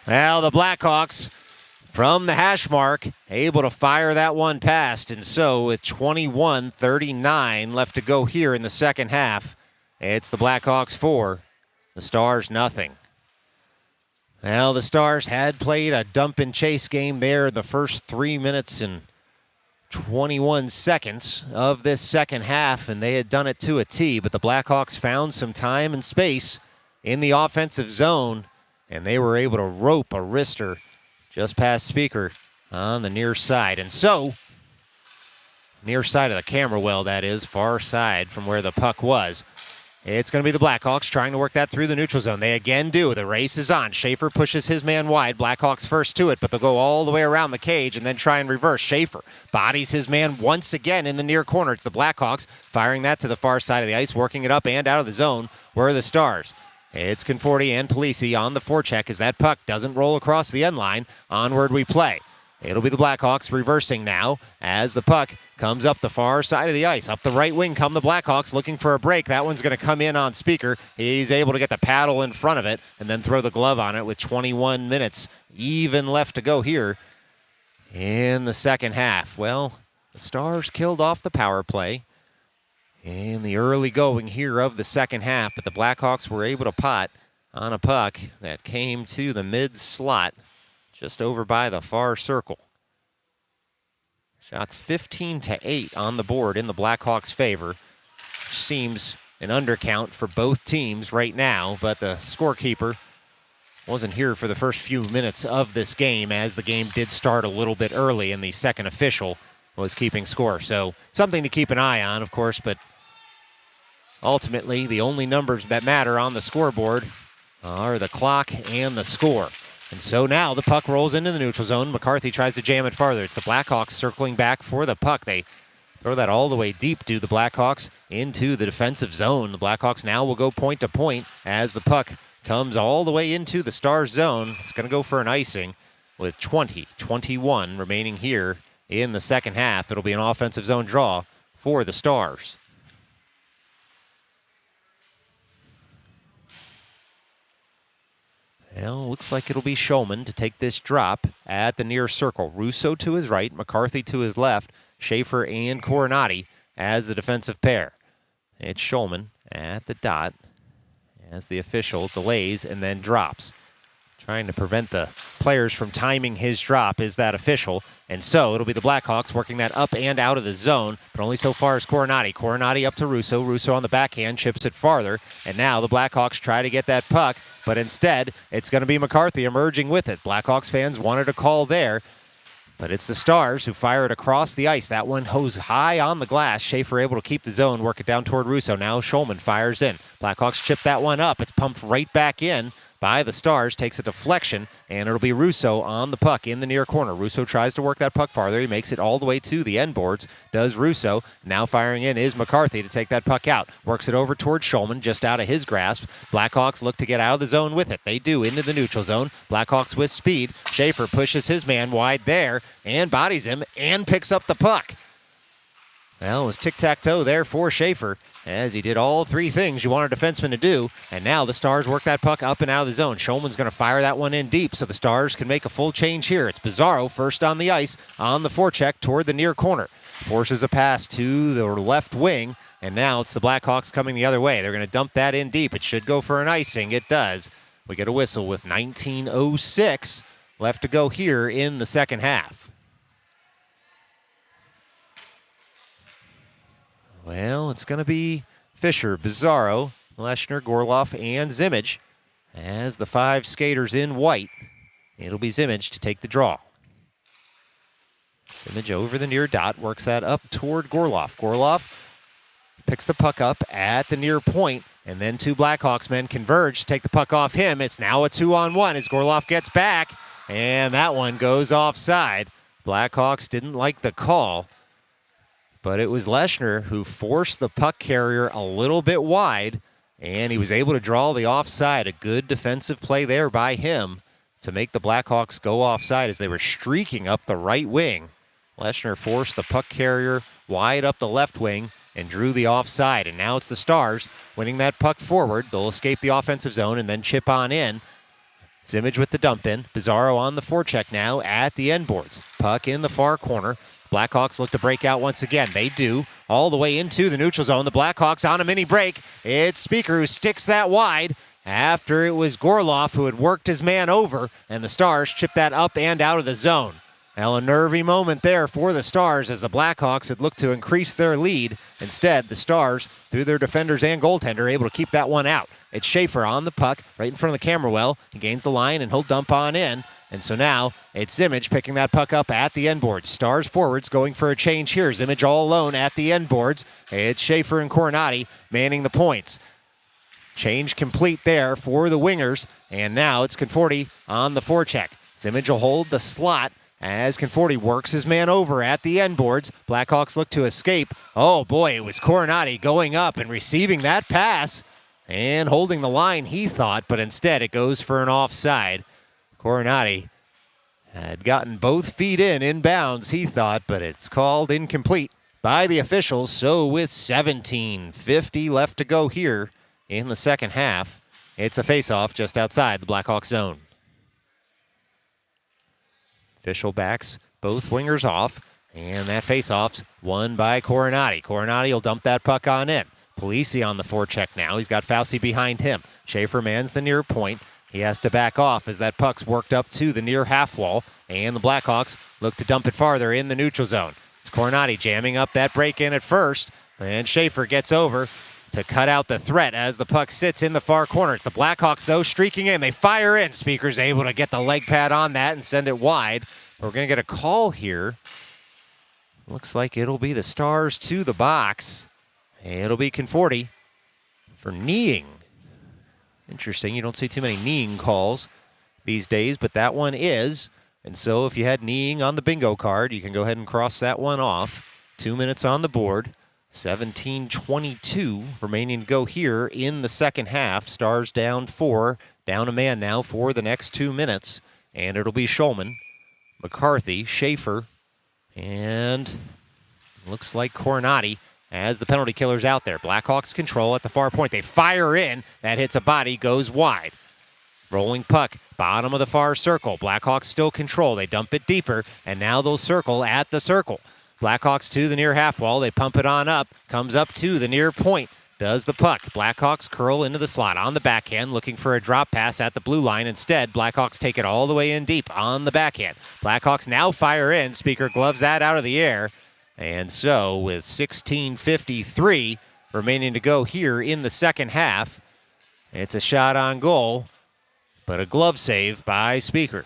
S2: Well, the Blackhawks, from the hash mark, able to fire that one past. And so with 21:39 left to go here in the second half, it's the Blackhawks 4, the Stars nothing. Well, the Stars had played a dump and chase game there in the first 3 minutes and 21 seconds of this second half, and they had done it to a T, but the Blackhawks found some time and space in the offensive zone, and they were able to rope a wrister just past Speaker on the near side. And so, near side of the camera well, that is, far side from where the puck was. It's going to be the Blackhawks trying to work that through the neutral zone. They again do. The race is on. Schaefer pushes his man wide. Blackhawks first to it, but they'll go all the way around the cage and then try and reverse. Schaefer bodies his man once again in the near corner. It's the Blackhawks firing that to the far side of the ice, working it up and out of the zone where the Stars. It's Conforti and Polisi on the forecheck as that puck doesn't roll across the end line. Onward we play. It'll be the Blackhawks reversing now as the puck comes up the far side of the ice. Up the right wing come the Blackhawks looking for a break. That one's going to come in on Speaker. He's able to get the paddle in front of it and then throw the glove on it with 21 minutes even left to go here in the second half. Well, the Stars killed off the power play. in the early going here of the second half, but the Blackhawks were able to pot on a puck that came to the mid slot just over by the far circle. Shots 15-8 on the board in the Blackhawks' favor, which seems an undercount for both teams right now, but the scorekeeper wasn't here for the first few minutes of this game, as the game did start a little bit early and the second official was keeping score. So something to keep an eye on, of course, but ultimately the only numbers that matter on the scoreboard are the clock and the score. And so now the puck rolls into the neutral zone. McCarthy tries to jam it farther. It's the Blackhawks circling back for the puck. They throw that all the way deep, do the Blackhawks, into the defensive zone. The Blackhawks now will go point to point as the puck comes all the way into the Stars zone. It's going to go for an icing with 20-21 remaining here in the second half. It'll be an offensive zone draw for the Stars. Well, looks like it'll be Shulman to take this drop at the near circle. Russo to his right, McCarthy to his left, Schaefer and Coronati as the defensive pair. It's Shulman at the dot as the official delays and then drops. Trying to prevent the players from timing his drop is that official. And so it'll be the Blackhawks working that up and out of the zone, but only so far as Coronati. Coronati up to Russo. Russo on the backhand, chips it farther. And now the Blackhawks try to get that puck, but instead it's going to be McCarthy emerging with it. Blackhawks fans wanted a call there, but it's the Stars who fire it across the ice. That one goes high on the glass. Schaefer able to keep the zone, work it down toward Russo. Now Shulman fires in. Blackhawks chip that one up. It's pumped right back in by the Stars, takes a deflection, and it'll be Russo on the puck in the near corner. Russo tries to work that puck farther. He makes it all the way to the end boards, does Russo. Now firing in is McCarthy to take that puck out. Works it over towards Shulman, just out of his grasp. Blackhawks look to get out of the zone with it. They do, into the neutral zone. Blackhawks with speed. Schaefer pushes his man wide there and bodies him and picks up the puck. Well, it was tic-tac-toe there for Schaefer, as he did all three things you want a defenseman to do, and now the Stars work that puck up and out of the zone. Shulman's going to fire that one in deep, so the Stars can make a full change here. It's Bizarro first on the ice, on the forecheck toward the near corner. Forces a pass to the left wing, and now it's the Blackhawks coming the other way. They're going to dump that in deep. It should go for an icing. It does. We get a whistle with 19:06 left to go here in the second half. Well, it's going to be Fisher, Bizarro, Leshner, Gorloff, and Zimmage as the five skaters in white. It'll be Zimmage to take the draw. Zimmage over the near dot, works that up toward Gorloff. Gorloff picks the puck up at the near point, and then two Blackhawks men converge to take the puck off him. It's now a 2-on-1 as Gorloff gets back, and that one goes offside. Blackhawks didn't like the call, but it was Leshner who forced the puck carrier a little bit wide, and he was able to draw the offside. A good defensive play there by him to make the Blackhawks go offside as they were streaking up the right wing. Leshner forced the puck carrier wide up the left wing and drew the offside, and now it's the Stars winning that puck forward. They'll escape the offensive zone and then chip on in. Zimmage with the dump in. Bizarro on the forecheck now at the end boards. Puck in the far corner. Blackhawks look to break out once again. They do, all the way into the neutral zone. The Blackhawks on a mini break. It's Speaker who sticks that wide after it was Gorloff who had worked his man over, and the Stars chip that up and out of the zone. Now a nervy moment there for the Stars as the Blackhawks had looked to increase their lead. Instead, the Stars, through their defenders and goaltender, able to keep that one out. It's Schaefer on the puck, right in front of the camera well. He gains the line, and he'll dump on in. And so now it's Zimmage picking that puck up at the end boards. Stars forwards going for a change here. Zimmage all alone at the end boards. It's Schaefer and Coronati manning the points. Change complete there for the wingers. And now it's Conforti on the forecheck. Zimmage will hold the slot as Conforti works his man over at the end boards. Blackhawks look to escape. Oh boy, it was Coronati going up and receiving that pass and holding the line, he thought, but instead it goes for an offside. Coronati had gotten both feet in bounds, he thought, but it's called incomplete by the officials. So with 17:50 left to go here in the second half, it's a face-off just outside the Blackhawks zone. Official backs both wingers off, And that faceoff's won by Coronati. Coronati will dump that puck on in. Polisi on the forecheck now. He's got Fauci behind him. Schaefer mans the near point. He has to back off as that puck's worked up to the near half wall. And the Blackhawks look to dump it farther in the neutral zone. It's Coronati jamming up that break-in at first. And Schaefer gets over to cut out the threat as the puck sits in the far corner. It's the Blackhawks, though, streaking in. They fire in. Speaker's able to get the leg pad on that and send it wide. We're going to get a call here. Looks like it'll be the Stars to the box. It'll be Conforti for kneeing. Interesting. You don't see too many kneeing calls these days, but that one is. And so if you had kneeing on the bingo card, you can go ahead and cross that one off. 2 minutes on the board. 17:22 remaining to go here in the second half. Stars down 4. Down a man now for the next 2 minutes. And it'll be Schulman, McCarthy, Schaefer, and looks like Coronati as the penalty killer's out there. Blackhawks control at the far point. They fire in. That hits a body, goes wide. Rolling puck, bottom of the far circle. Blackhawks still control. They dump it deeper, and now they'll circle at the circle. Blackhawks to the near half wall. They pump it on up. Comes up to the near point. Does the puck. Blackhawks curl into the slot on the backhand, looking for a drop pass at the blue line. Instead, Blackhawks take it all the way in deep on the backhand. Blackhawks now fire in. Speaker gloves that out of the air. And so with 16:53 remaining to go here in the second half, it's a shot on goal, but a glove save by Speaker.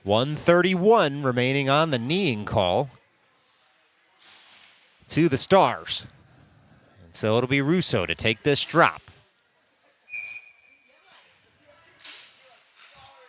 S2: 1:31 remaining on the kneeing call to the Stars. And so it'll be Russo to take this drop.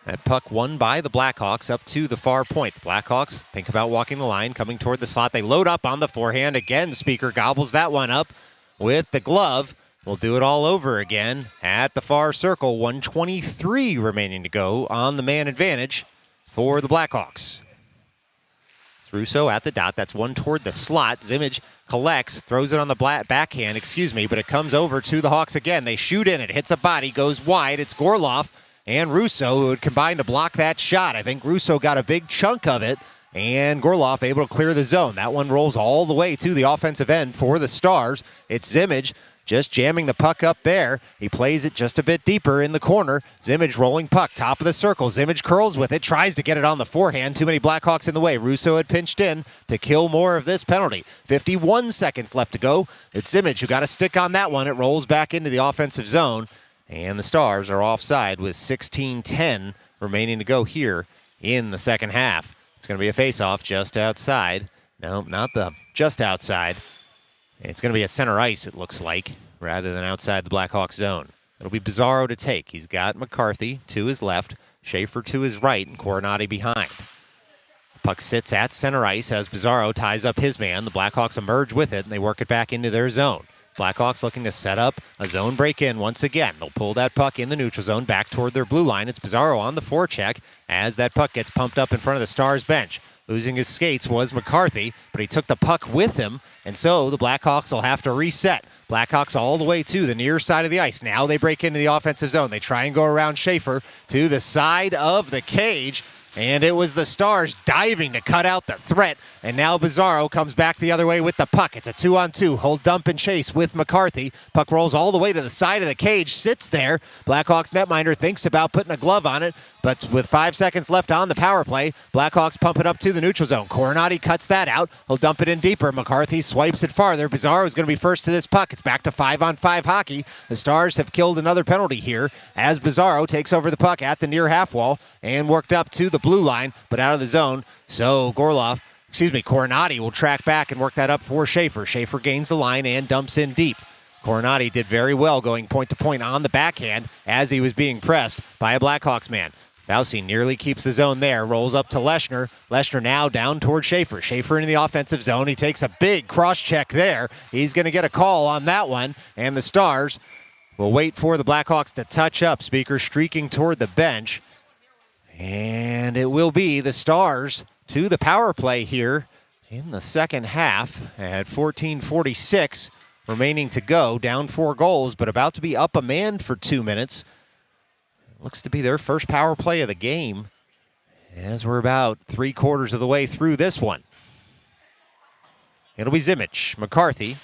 S2: That puck won by the Blackhawks up to the far point. The Blackhawks think about walking the line, coming toward the slot. They load up on the forehand. Again, Speaker gobbles that one up with the glove. We'll do it all over again at the far circle. 1:23 remaining to go on the man advantage for the Blackhawks. It's Russo at the dot. That's one toward the slot. Zimmage collects, throws it on the backhand, but it comes over to the Hawks again. They shoot in. It hits a body, goes wide. It's Gorloff and Russo who would combine to block that shot. I think Russo got a big chunk of it, and Gorloff able to clear the zone. That one rolls all the way to the offensive end for the Stars. It's Zimmage just jamming the puck up there. He plays it just a bit deeper in the corner. Zimmage rolling puck, top of the circle. Zimmage curls with it, tries to get it on the forehand. Too many Blackhawks in the way. Russo had pinched in to kill more of this penalty. 51 seconds left to go. It's Zimmage who got a stick on that one. It rolls back into the offensive zone. And the Stars are offside with 16:10 remaining to go here in the second half. It's going to be a face-off just outside. No, not the just outside. It's going to be at center ice, it looks like, rather than outside the Blackhawks zone. It'll be Bizarro to take. He's got McCarthy to his left, Schaefer to his right, and Coronati behind. Puck sits at center ice as Bizarro ties up his man. The Blackhawks emerge with it, and they work it back into their zone. Blackhawks looking to set up a zone break-in once again. They'll pull that puck in the neutral zone back toward their blue line. It's Bizarro on the forecheck as that puck gets pumped up in front of the Stars bench. Losing his skates was McCarthy, but he took the puck with him, and so the Blackhawks will have to reset. Blackhawks all the way to the near side of the ice. Now they break into the offensive zone. They try and go around Schaefer to the side of the cage. And it was the Stars diving to cut out the threat. And now Bizarro comes back the other way with the puck. It's a 2-on-2. Hold, dump, and chase with McCarthy. Puck rolls all the way to the side of the cage. Sits there. Blackhawks netminder thinks about putting a glove on it. But with 5 seconds left on the power play, Blackhawks pump it up to the neutral zone. Coronati cuts that out. He'll dump it in deeper. McCarthy swipes it farther. Bizarro's going to be first to this puck. It's back to 5-on-5 hockey. The Stars have killed another penalty here as Bizarro takes over the puck at the near half wall and worked up to the blue line, but out of the zone. So Coronati will track back and work that up for Schaefer. Schaefer gains the line and dumps in deep. Coronati did very well going point to point on the backhand as he was being pressed by a Blackhawks man. Fauci nearly keeps the zone there, rolls up to Leshner. Leshner now down toward Schaefer. Schaefer into the offensive zone. He takes a big cross check there. He's going to get a call on that one, and the Stars will wait for the Blackhawks to touch up. Speaker streaking toward the bench. And it will be the Stars to the power play here in the second half at 14:46 remaining to go. Down 4 goals, but about to be up a man for 2 minutes. Looks to be their first power play of the game as we're about 3/4 of the way through this one. It'll be Zimmich, McCarthy,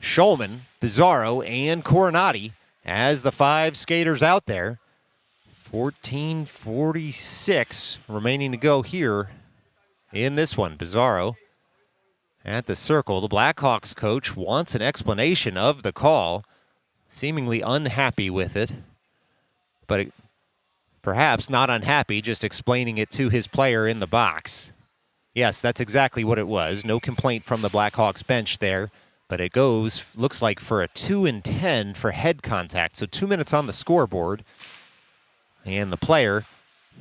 S2: Schulman, Bizarro, and Coronati as the 5 skaters out there. 14:46 remaining to go here in this one. Bizarro at the circle. The Blackhawks coach wants an explanation of the call, seemingly unhappy with it, but perhaps not unhappy, just explaining it to his player in the box. Yes, that's exactly what it was. No complaint from the Blackhawks bench there, but it goes, looks like, for a 2-10 for head contact. So 2 minutes on the scoreboard, and the player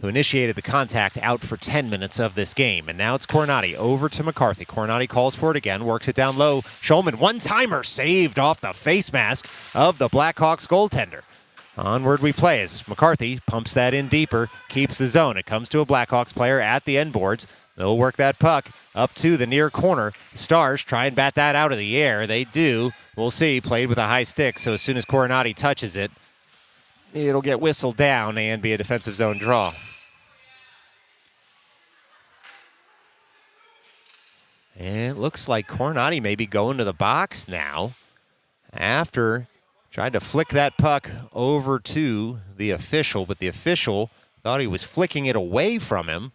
S2: who initiated the contact out for 10 minutes of this game. And now it's Coronati over to McCarthy. Coronati calls for it again, works it down low. Schulman, one-timer, saved off the face mask of the Blackhawks goaltender. Onward we play as McCarthy pumps that in deeper, keeps the zone. It comes to a Blackhawks player at the end boards. They'll work that puck up to the near corner. The Stars try and bat that out of the air. They do. We'll see. Played with a high stick, so as soon as Coronati touches it, it'll get whistled down and be a defensive zone draw. And it looks like Coronati may be going to the box now after trying to flick that puck over to the official, but the official thought he was flicking it away from him.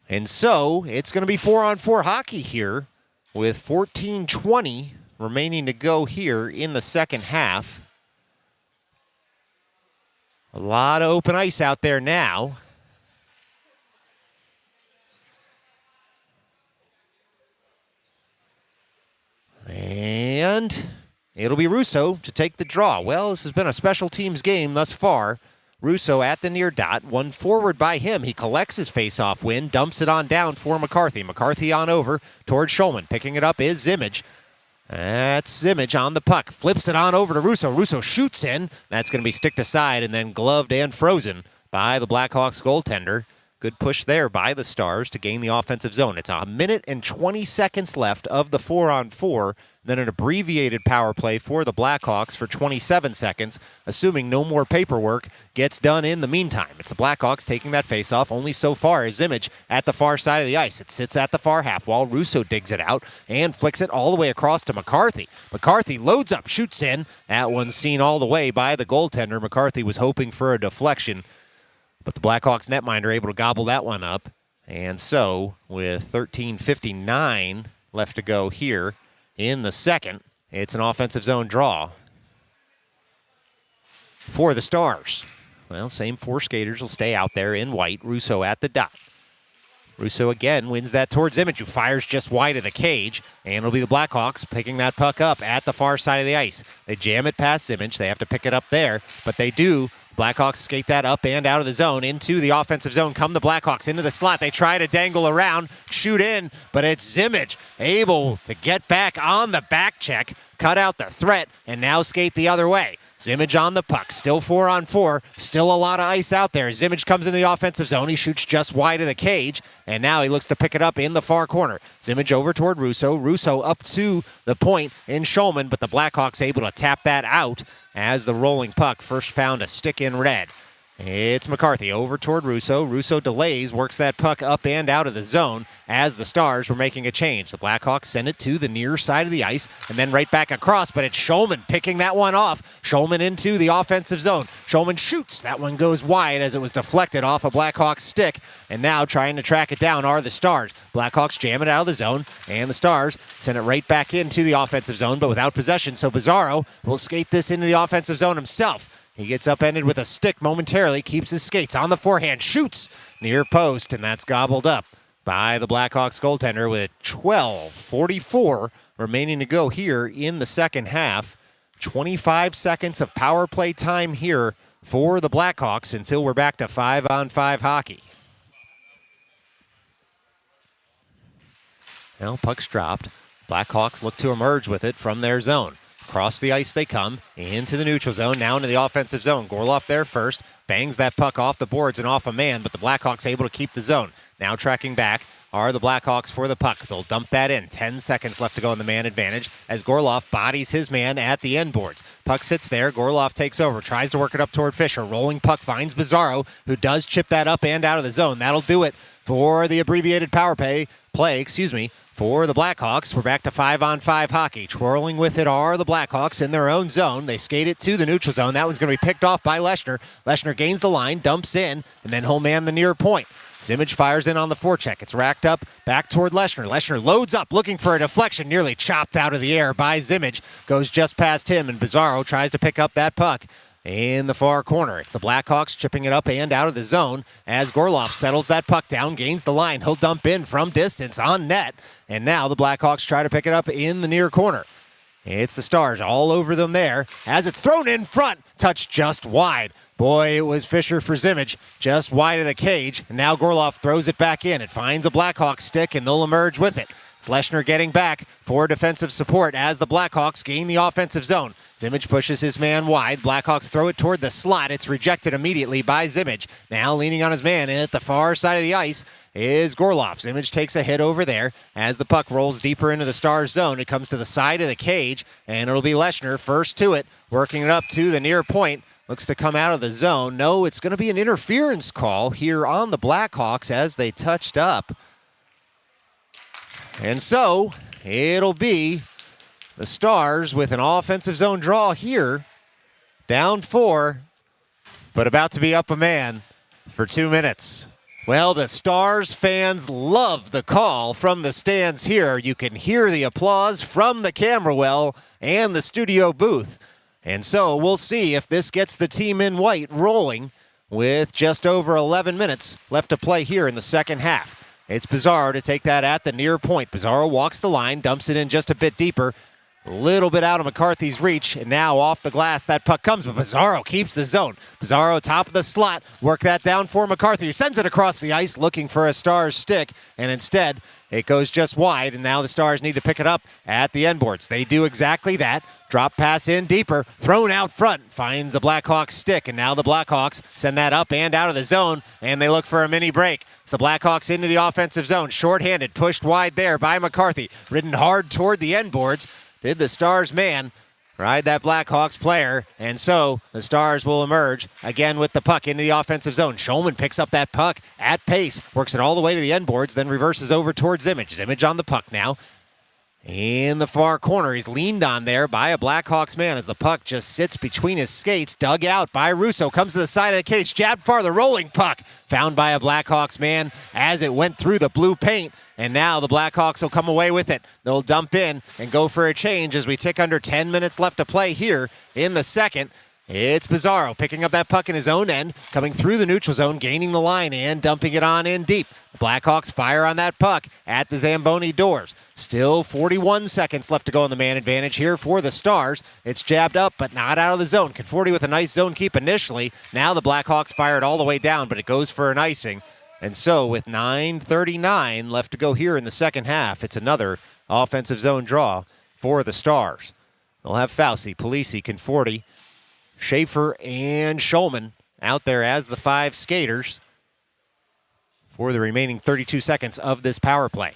S2: And so it's going to be 4-on-4 hockey here with 14:20 remaining to go here in the second half. A lot of open ice out there now. And it'll be Russo to take the draw. Well, this has been a special teams game thus far. Russo at the near dot, one forward by him. He collects his face-off win, dumps it on down for McCarthy. McCarthy on over towards Schulman. Picking it up is Zimmich. That's Zimmich on the puck. Flips it on over to Russo. Russo shoots in. That's going to be sticked aside and then gloved and frozen by the Blackhawks goaltender. Good push there by the Stars to gain the offensive zone. It's a minute and 20 seconds left of the 4-on-4. Then an abbreviated power play for the Blackhawks for 27 seconds, assuming no more paperwork gets done in the meantime. It's the Blackhawks taking that faceoff only so far as Zimmich at the far side of the ice. It sits at the far half while Russo digs it out and flicks it all the way across to McCarthy. McCarthy loads up, shoots in. That one's seen all the way by the goaltender. McCarthy was hoping for a deflection, but the Blackhawks netminder able to gobble that one up. And so, with 13:59 left to go here in the second, it's an offensive zone draw for the Stars. Well, same 4 skaters will stay out there in white. Russo at the dot. Russo again wins that towards Zimmich, who fires just wide of the cage. And it'll be the Blackhawks picking that puck up at the far side of the ice. They jam it past Zimmich. They have to pick it up there, but they do. Blackhawks skate that up and out of the zone into the offensive zone. Come the Blackhawks into the slot. They try to dangle around, shoot in, but it's Zimmich able to get back on the back check, cut out the threat, and now skate the other way. Zimmich on the puck, still 4-on-4, still a lot of ice out there. Zimmich comes in the offensive zone. He shoots just wide of the cage, and now he looks to pick it up in the far corner. Zimmich over toward Russo. Russo up to the point in Schulman, but the Blackhawks able to tap that out as the rolling puck first found a stick in red. It's McCarthy over toward Russo. Russo delays, works that puck up and out of the zone as the Stars were making a change. The Blackhawks send it to the near side of the ice and then right back across, but it's Schulman picking that one off. Schulman into the offensive zone. Schulman shoots. That one goes wide as it was deflected off a Blackhawks stick, and now trying to track it down are the Stars. Blackhawks jam it out of the zone, and the Stars send it right back into the offensive zone, but without possession, so Bizarro will skate this into the offensive zone himself. He gets upended with a stick momentarily, keeps his skates on the forehand, shoots near post, and that's gobbled up by the Blackhawks goaltender with 12:44 remaining to go here in the second half. 25 seconds of power play time here for the Blackhawks until we're back to 5-on-5 hockey. Now puck's dropped. Blackhawks look to emerge with it from their zone. Across the ice they come, into the neutral zone, now into the offensive zone. Gorloff there first, bangs that puck off the boards and off a man, but the Blackhawks able to keep the zone. Now tracking back are the Blackhawks for the puck. They'll dump that in. 10 seconds left to go in the man advantage as Gorloff bodies his man at the end boards. Puck sits there. Gorloff takes over, tries to work it up toward Fisher. Rolling puck finds Bizarro, who does chip that up and out of the zone. That'll do it for the abbreviated power play, for the Blackhawks. We're back to 5-on-5 hockey. Twirling with it are the Blackhawks in their own zone. They skate it to the neutral zone. That one's going to be picked off by Leshner. Leshner gains the line, dumps in, and then he'll man the near point. Zimmage fires in on the forecheck. It's racked up back toward Leshner. Leshner loads up, looking for a deflection, nearly chopped out of the air by Zimmage. Goes just past him, and Bizarro tries to pick up that puck in the far corner. It's the Blackhawks chipping it up and out of the zone as Gorloff settles that puck down, gains the line. He'll dump in from distance on net, and now the Blackhawks try to pick it up in the near corner. It's the Stars all over them there as it's thrown in front, touched just wide. Boy, it was Fisher for Zimmage, just wide of the cage, and now Gorloff throws it back in. It finds a Blackhawks stick, and they'll emerge with it. It's Leshner getting back for defensive support as the Blackhawks gain the offensive zone. Zimmage pushes his man wide. Blackhawks throw it toward the slot. It's rejected immediately by Zimmage. Now leaning on his man at the far side of the ice is Gorloff. Zimmage takes a hit over there as the puck rolls deeper into the Stars zone. It comes to the side of the cage, and it'll be Leshner first to it, working it up to the near point. Looks to come out of the zone. No, it's going to be an interference call here on the Blackhawks as they touched up. And so it'll be the Stars with an offensive zone draw here. Down 4, but about to be up a man for 2 minutes. Well, the Stars fans love the call from the stands here. You can hear the applause from the camera well and the studio booth. And so we'll see if this gets the team in white rolling with just over 11 minutes left to play here in the second half. It's Bizarro to take that at the near point. Bizarro walks the line, dumps it in just a bit deeper. A little bit out of McCarthy's reach, and now off the glass that puck comes, but Bizarro keeps the zone. Bizarro top of the slot, work that down for McCarthy. He sends it across the ice looking for a Stars stick, and instead it goes just wide, and now the Stars need to pick it up at the end boards. They do exactly that. Drop pass in deeper, thrown out front, finds the Blackhawks stick, and now the Blackhawks send that up and out of the zone, and they look for a mini break. It's the Blackhawks into the offensive zone, shorthanded, pushed wide there by McCarthy, ridden hard toward the end boards. Did the Stars man ride that Blackhawks player, and so the Stars will emerge again with the puck into the offensive zone. Shulman picks up that puck at pace, works it all the way to the end boards, then reverses over towards Zimmage. Zimmage on the puck now. In the far corner, he's leaned on there by a Blackhawks man as the puck just sits between his skates. Dug out by Russo, comes to the side of the cage, jabbed farther, rolling puck, found by a Blackhawks man as it went through the blue paint. And now the Blackhawks will come away with it. They'll dump in and go for a change as we tick under 10 minutes left to play here in the second. It's Bizarro picking up that puck in his own end, coming through the neutral zone, gaining the line and dumping it on in deep. The Blackhawks fire on that puck at the Zamboni doors. Still 41 seconds left to go on the man advantage here for the Stars. It's jabbed up, but not out of the zone. Conforti with a nice zone keep initially. Now the Blackhawks fire it all the way down, but it goes for an icing. And so with 9:39 left to go here in the second half, it's another offensive zone draw for the Stars. They'll have Fauci, Polisi, Conforti, Schaefer, and Shulman out there as the 5 skaters for the remaining 32 seconds of this power play.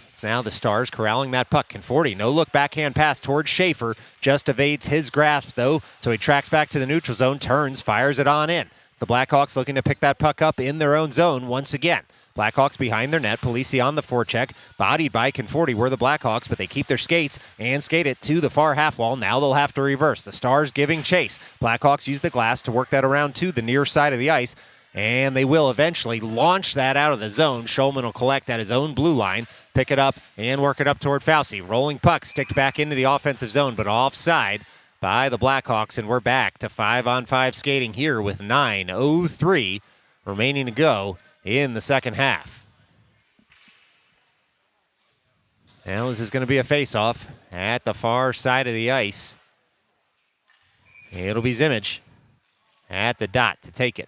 S2: It's now the Stars corralling that puck. Conforti, no-look backhand pass towards Schaefer, just evades his grasp, though, so he tracks back to the neutral zone, turns, fires it on in. The Blackhawks looking to pick that puck up in their own zone once again. Blackhawks behind their net. Polisi on the forecheck. Bodied by Conforti were the Blackhawks, but they keep their skates and skate it to the far half wall. Now they'll have to reverse. The Stars giving chase. Blackhawks use the glass to work that around to the near side of the ice, and they will eventually launch that out of the zone. Shulman will collect at his own blue line, pick it up, and work it up toward Fauci. Rolling puck sticked back into the offensive zone, but offside by the Blackhawks, and we're back to 5-on-5 skating here with 9:03 remaining to go in the second half. Now this is going to be a face-off at the far side of the ice. It'll be Zimmage at the dot to take it.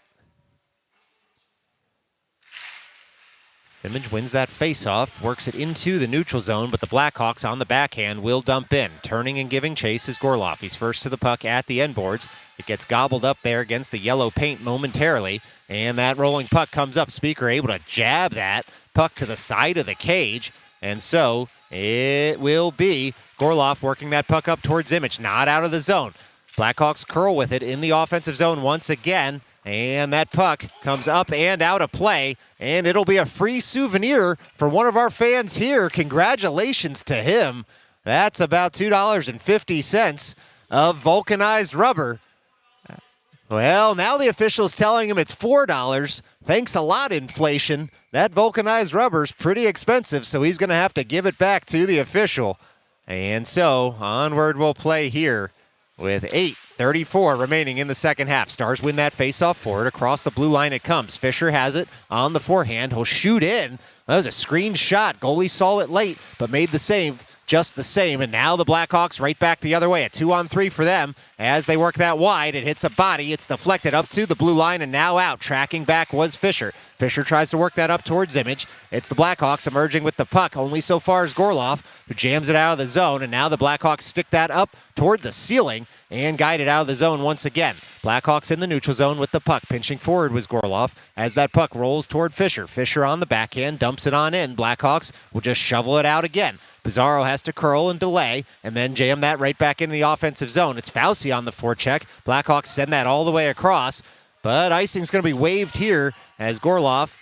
S2: Zimmage wins that face-off, works it into the neutral zone, but the Blackhawks on the backhand will dump in. Turning and giving chase is Gorloff. He's first to the puck at the end boards. It gets gobbled up there against the yellow paint momentarily, and that rolling puck comes up. Speaker able to jab that puck to the side of the cage, and so it will be Gorloff working that puck up towards Zimmage, not out of the zone. Blackhawks curl with it in the offensive zone once again. And that puck comes up and out of play, and it'll be a free souvenir for one of our fans here. Congratulations to him. That's about $2.50 of vulcanized rubber. Well, now the official's telling him it's $4. Thanks a lot, inflation. That vulcanized rubber's pretty expensive, so he's going to have to give it back to the official. And so, onward we'll play here with 8:34 remaining in the second half. Stars win that faceoff forward. Across the blue line it comes. Fisher has it on the forehand. He'll shoot in. That was a screen shot. Goalie saw it late, but made the save just the same. And now the Blackhawks right back the other way. A 2-on-3 for them as they work that wide. It hits a body. It's deflected up to the blue line and now out. Tracking back was Fisher. Fisher tries to work that up towards Image. It's the Blackhawks emerging with the puck. Only so far is Gorloff, who jams it out of the zone. And now the Blackhawks stick that up toward the ceiling and guide it out of the zone once again. Blackhawks in the neutral zone with the puck. Pinching forward was Gorloff as that puck rolls toward Fisher. Fisher on the backhand, dumps it on in. Blackhawks will just shovel it out again. Pizarro has to curl and delay and then jam that right back into the offensive zone. It's Fauci on the forecheck. Blackhawks send that all the way across, but icing's going to be waved here as Gorloff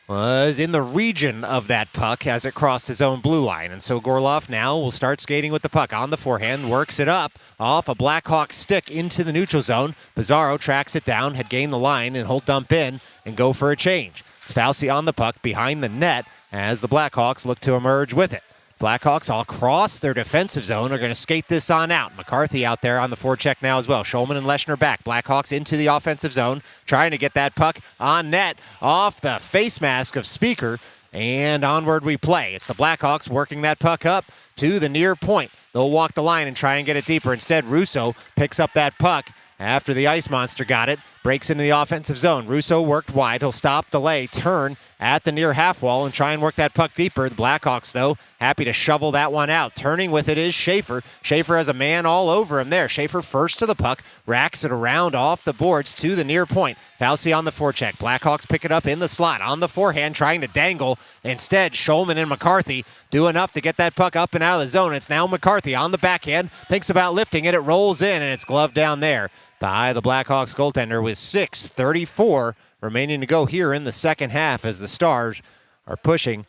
S2: was in the region of that puck as it crossed his own blue line. And so Gorloff now will start skating with the puck on the forehand, works it up off a Blackhawk stick into the neutral zone. Pizarro tracks it down, had gained the line, and he'll dump in and go for a change. It's Fauci on the puck behind the net as the Blackhawks look to emerge with it. Blackhawks all across their defensive zone are going to skate this on out. McCarthy out there on the forecheck now as well. Schulman and Leshner back. Blackhawks into the offensive zone, trying to get that puck on net off the face mask of Speaker, and onward we play. It's the Blackhawks working that puck up to the near point. They'll walk the line and try and get it deeper. Instead, Russo picks up that puck after the Ice Monster got it, breaks into the offensive zone. Russo worked wide. He'll stop, delay, turn at the near half wall and try and work that puck deeper. The Blackhawks, though, happy to shovel that one out. Turning with it is Schaefer. Schaefer has a man all over him there. Schaefer first to the puck, racks it around off the boards to the near point. Fauci on the forecheck. Blackhawks pick it up in the slot on the forehand, trying to dangle. Instead, Schulman and McCarthy do enough to get that puck up and out of the zone. It's now McCarthy on the backhand, thinks about lifting it. It rolls in, and it's gloved down there by the Blackhawks goaltender with 6:34 remaining to go here in the second half as the Stars are pushing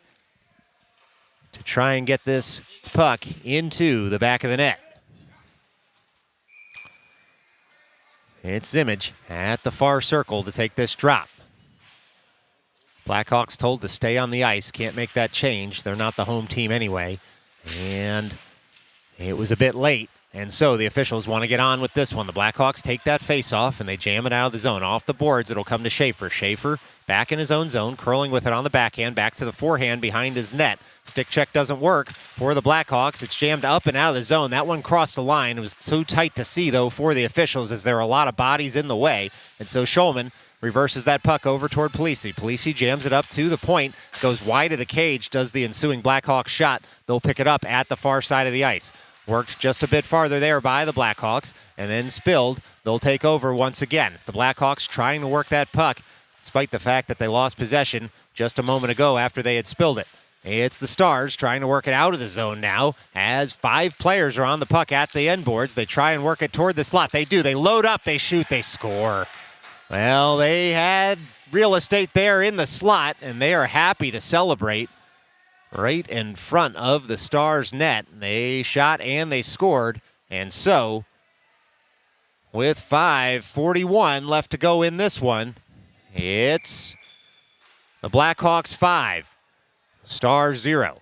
S2: to try and get this puck into the back of the net. It's Image at the far circle to take this drop. Blackhawks told to stay on the ice. Can't make that change. They're not the home team anyway. And it was a bit late. And so the officials want to get on with this one. The Blackhawks take that face-off, and they jam it out of the zone. Off the boards, it'll come to Schaefer. Schaefer back in his own zone, curling with it on the backhand, back to the forehand behind his net. Stick check doesn't work for the Blackhawks. It's jammed up and out of the zone. That one crossed the line. It was too tight to see, though, for the officials as there are a lot of bodies in the way. And so Schulman reverses that puck over toward Polisi. Polisi jams it up to the point, goes wide of the cage, does the ensuing Blackhawks shot. They'll pick it up at the far side of the ice. Worked just a bit farther there by the Blackhawks, and then spilled. They'll take over once again. It's the Blackhawks trying to work that puck, despite the fact that they lost possession just a moment ago after they had spilled it. It's the Stars trying to work it out of the zone now, as 5 players are on the puck at the end boards. They try and work it toward the slot. They do. They load up. They shoot. They score. Well, they had real estate there in the slot, and they are happy to celebrate right in front of the Stars' net. They shot and they scored. And so, with 5:41 left to go in this one, it's the Blackhawks 5, Stars 0.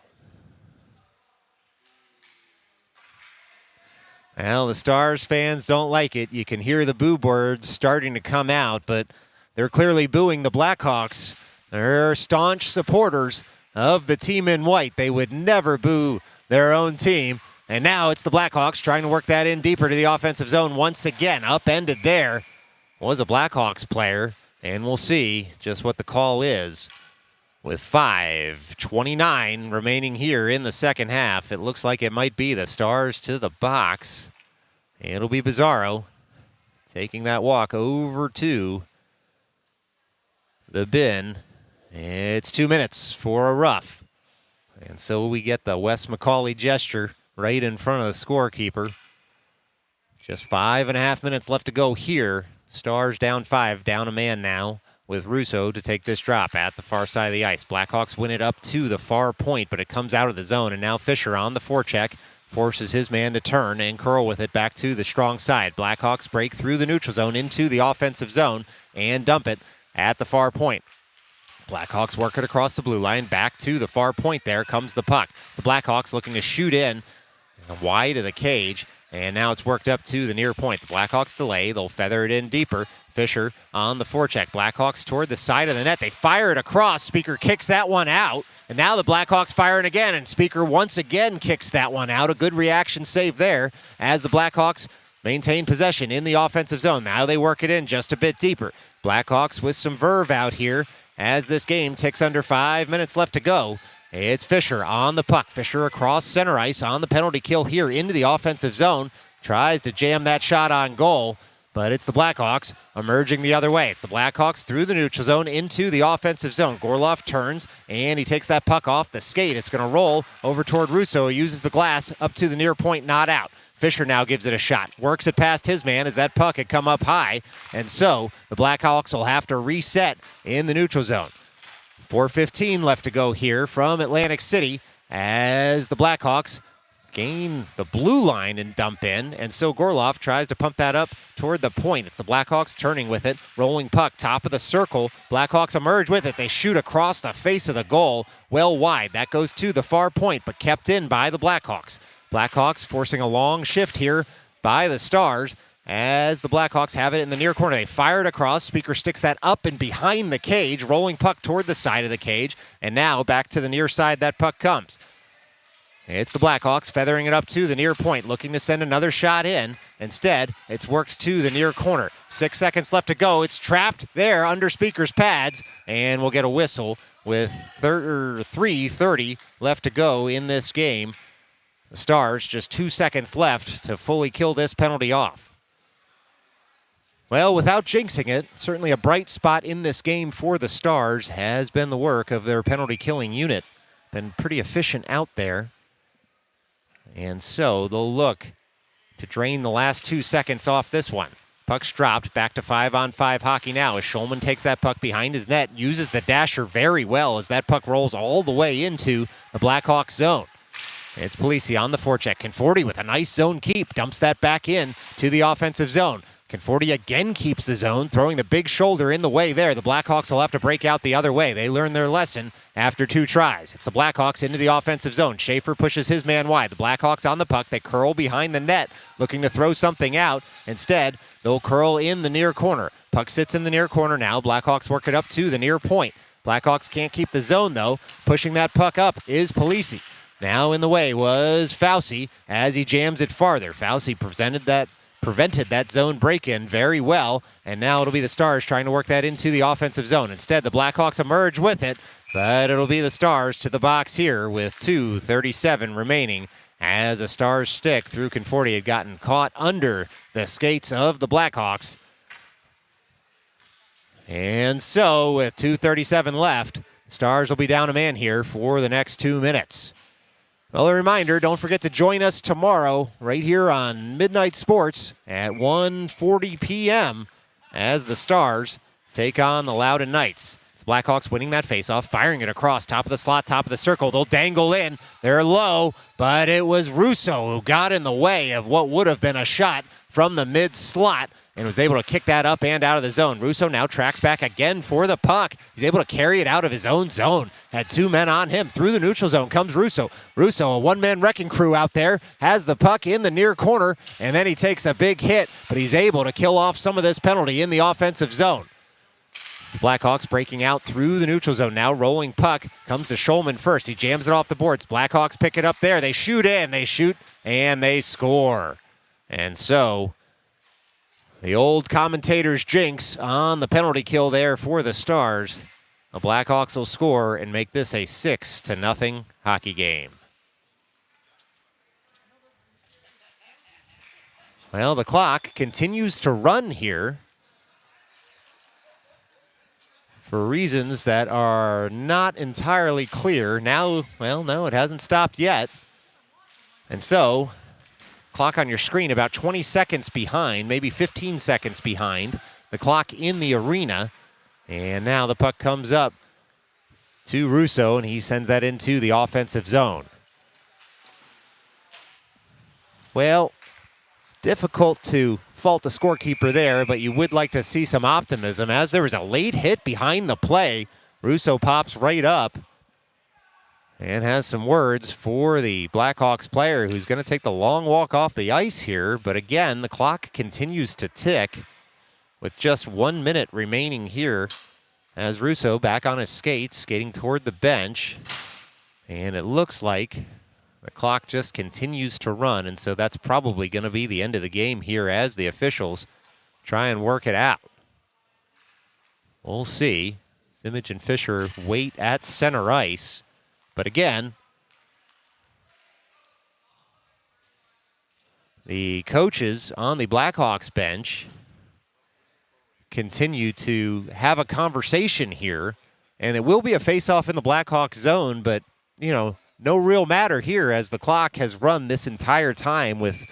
S2: Well, the Stars fans don't like it. You can hear the boo birds starting to come out, but they're clearly booing the Blackhawks. They're staunch supporters of the team in white. They would never boo their own team. And now it's the Blackhawks trying to work that in deeper to the offensive zone once again. Upended there was a Blackhawks player, and we'll see just what the call is. With 5:29 remaining here in the second half, it looks like it might be the Stars to the box. It'll be Pizarro taking that walk over to the bin. It's 2 minutes for a rough. And so we get the Wes McCauley gesture right in front of the scorekeeper. Just 5.5 minutes left to go here. Stars down 5, down a man now with Russo to take this drop at the far side of the ice. Blackhawks win it up to the far point, but it comes out of the zone, and now Fisher on the forecheck forces his man to turn and curl with it back to the strong side. Blackhawks break through the neutral zone into the offensive zone and dump it at the far point. Blackhawks work it across the blue line, back to the far point. There comes the puck. The Blackhawks looking to shoot in wide of the cage, and now it's worked up to the near point. The Blackhawks delay. They'll feather it in deeper. Fisher on the forecheck. Blackhawks toward the side of the net. They fire it across. Speaker kicks that one out. And now the Blackhawks fire it again, and Speaker once again kicks that one out. A good reaction save there as the Blackhawks maintain possession in the offensive zone. Now they work it in just a bit deeper. Blackhawks with some verve out here as this game ticks under 5 minutes left to go. It's Fisher on the puck. Fisher across center ice on the penalty kill here into the offensive zone. Tries to jam that shot on goal, but it's the Blackhawks emerging the other way. It's the Blackhawks through the neutral zone into the offensive zone. Gorloff turns, and he takes that puck off the skate. It's going to roll over toward Russo. He uses the glass up to the near point, not out. Fisher now gives it a shot. Works it past his man as that puck had come up high, and so the Blackhawks will have to reset in the neutral zone. 4:15 left to go here from Atlantic City as the Blackhawks gain the blue line and dump in, and so Gorloff tries to pump that up toward the point. It's the Blackhawks turning with it, rolling puck, top of the circle. Blackhawks emerge with it. They shoot across the face of the goal, well wide. That goes to the far point, but kept in by the Blackhawks. Blackhawks forcing a long shift here by the Stars as the Blackhawks have it in the near corner. They fire it across. Speaker sticks that up and behind the cage, rolling puck toward the side of the cage, and now back to the near side that puck comes. It's the Blackhawks feathering it up to the near point, looking to send another shot in. Instead, it's worked to the near corner. 6 seconds left to go. It's trapped there under Speaker's pads, and we'll get a whistle with 3:30 left to go in this game. The Stars just 2 seconds left to fully kill this penalty off. Well, without jinxing it, certainly a bright spot in this game for the Stars has been the work of their penalty killing unit. Been pretty efficient out there. And so they'll look to drain the last 2 seconds off this one. Puck's dropped, back to 5-on-5 hockey now as Schulman takes that puck behind his net, uses the dasher very well as that puck rolls all the way into the Blackhawks zone. It's Polisi on the forecheck. Conforti with a nice zone keep, dumps that back in to the offensive zone. Conforti again keeps the zone, throwing the big shoulder in the way there. The Blackhawks will have to break out the other way. They learned their lesson after 2 tries. It's the Blackhawks into the offensive zone. Schaefer pushes his man wide. The Blackhawks on the puck. They curl behind the net, looking to throw something out. Instead, they'll curl in the near corner. Puck sits in the near corner now. Blackhawks work it up to the near point. Blackhawks can't keep the zone, though. Pushing that puck up is Polisi. Now in the way was Fauci as he jams it farther. Fauci prevented that zone break-in very well, and now it'll be the Stars trying to work that into the offensive zone. Instead, the Blackhawks emerge with it, but it'll be the Stars to the box here with 2:37 remaining as a Stars stick through Conforti had gotten caught under the skates of the Blackhawks. And so with 2:37 left, Stars will be down a man here for the next 2 minutes. Well, a reminder, don't forget to join us tomorrow right here on Midnight Sports at 1:40 p.m. as the Stars take on the Loudoun Knights. The Blackhawks winning that faceoff, firing it across, top of the slot, top of the circle. They'll dangle in. They're low, but it was Russo who got in the way of what would have been a shot from the mid-slot and was able to kick that up and out of the zone. Russo now tracks back again for the puck. He's able to carry it out of his own zone. Had 2 men on him. Through the neutral zone comes Russo. Russo, a one-man wrecking crew out there, has the puck in the near corner, and then he takes a big hit, but he's able to kill off some of this penalty in the offensive zone. It's Blackhawks breaking out through the neutral zone now. Rolling puck comes to Schulman first. He jams it off the boards. Blackhawks pick it up there. They shoot in. They shoot, and they score. And so the old commentator's jinx on the penalty kill there for the Stars. The Blackhawks will score and make this a 6-0 hockey game. Well, the clock continues to run here for reasons that are not entirely clear. Now, well, no, it hasn't stopped yet. And so, clock on your screen about 20 seconds behind, maybe 15 seconds behind. the clock in the arena. And now the puck comes up to Russo, and he sends that into the offensive zone. Well, difficult to fault the scorekeeper there, but you would like to see some optimism. As there was a late hit behind the play, Russo pops right up and has some words for the Blackhawks player who's going to take the long walk off the ice here. But again, the clock continues to tick with just 1 minute remaining here as Russo back on his skates, skating toward the bench. And it looks like the clock just continues to run, and so that's probably going to be the end of the game here as the officials try and work it out. We'll see. Simic and Fisher wait at center ice. But again, the coaches on the Blackhawks bench continue to have a conversation here, and it will be a face-off in the Blackhawks zone, but, you know, no real matter here as the clock has run this entire time with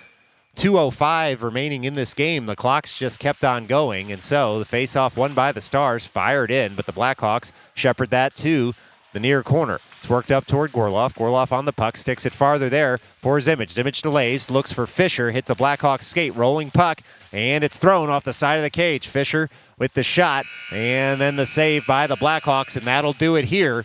S2: 2:05 remaining in this game. The clock's just kept on going, and so the face-off won by the Stars, fired in, but the Blackhawks shepherd that to the near corner. It's worked up toward Gorloff. Gorloff on the puck, sticks it farther there for Simic. Simic delays, looks for Fisher, hits a Blackhawks skate, rolling puck, and it's thrown off the side of the cage. Fisher with the shot, and then the save by the Blackhawks, and that'll do it here.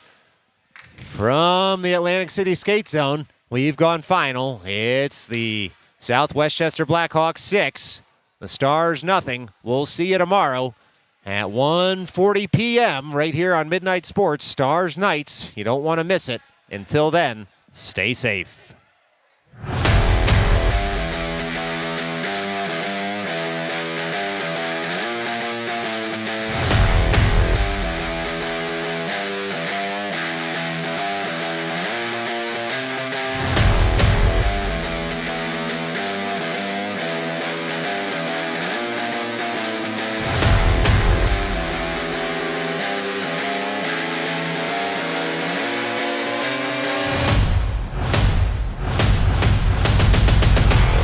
S2: From the Atlantic City skate zone, we've gone final. It's the South Westchester Blackhawks 6, the Stars nothing. We'll see you tomorrow at 1:40 p.m. right here on Midnight Sports, Stars Knights. You don't want to miss it. Until then, stay safe.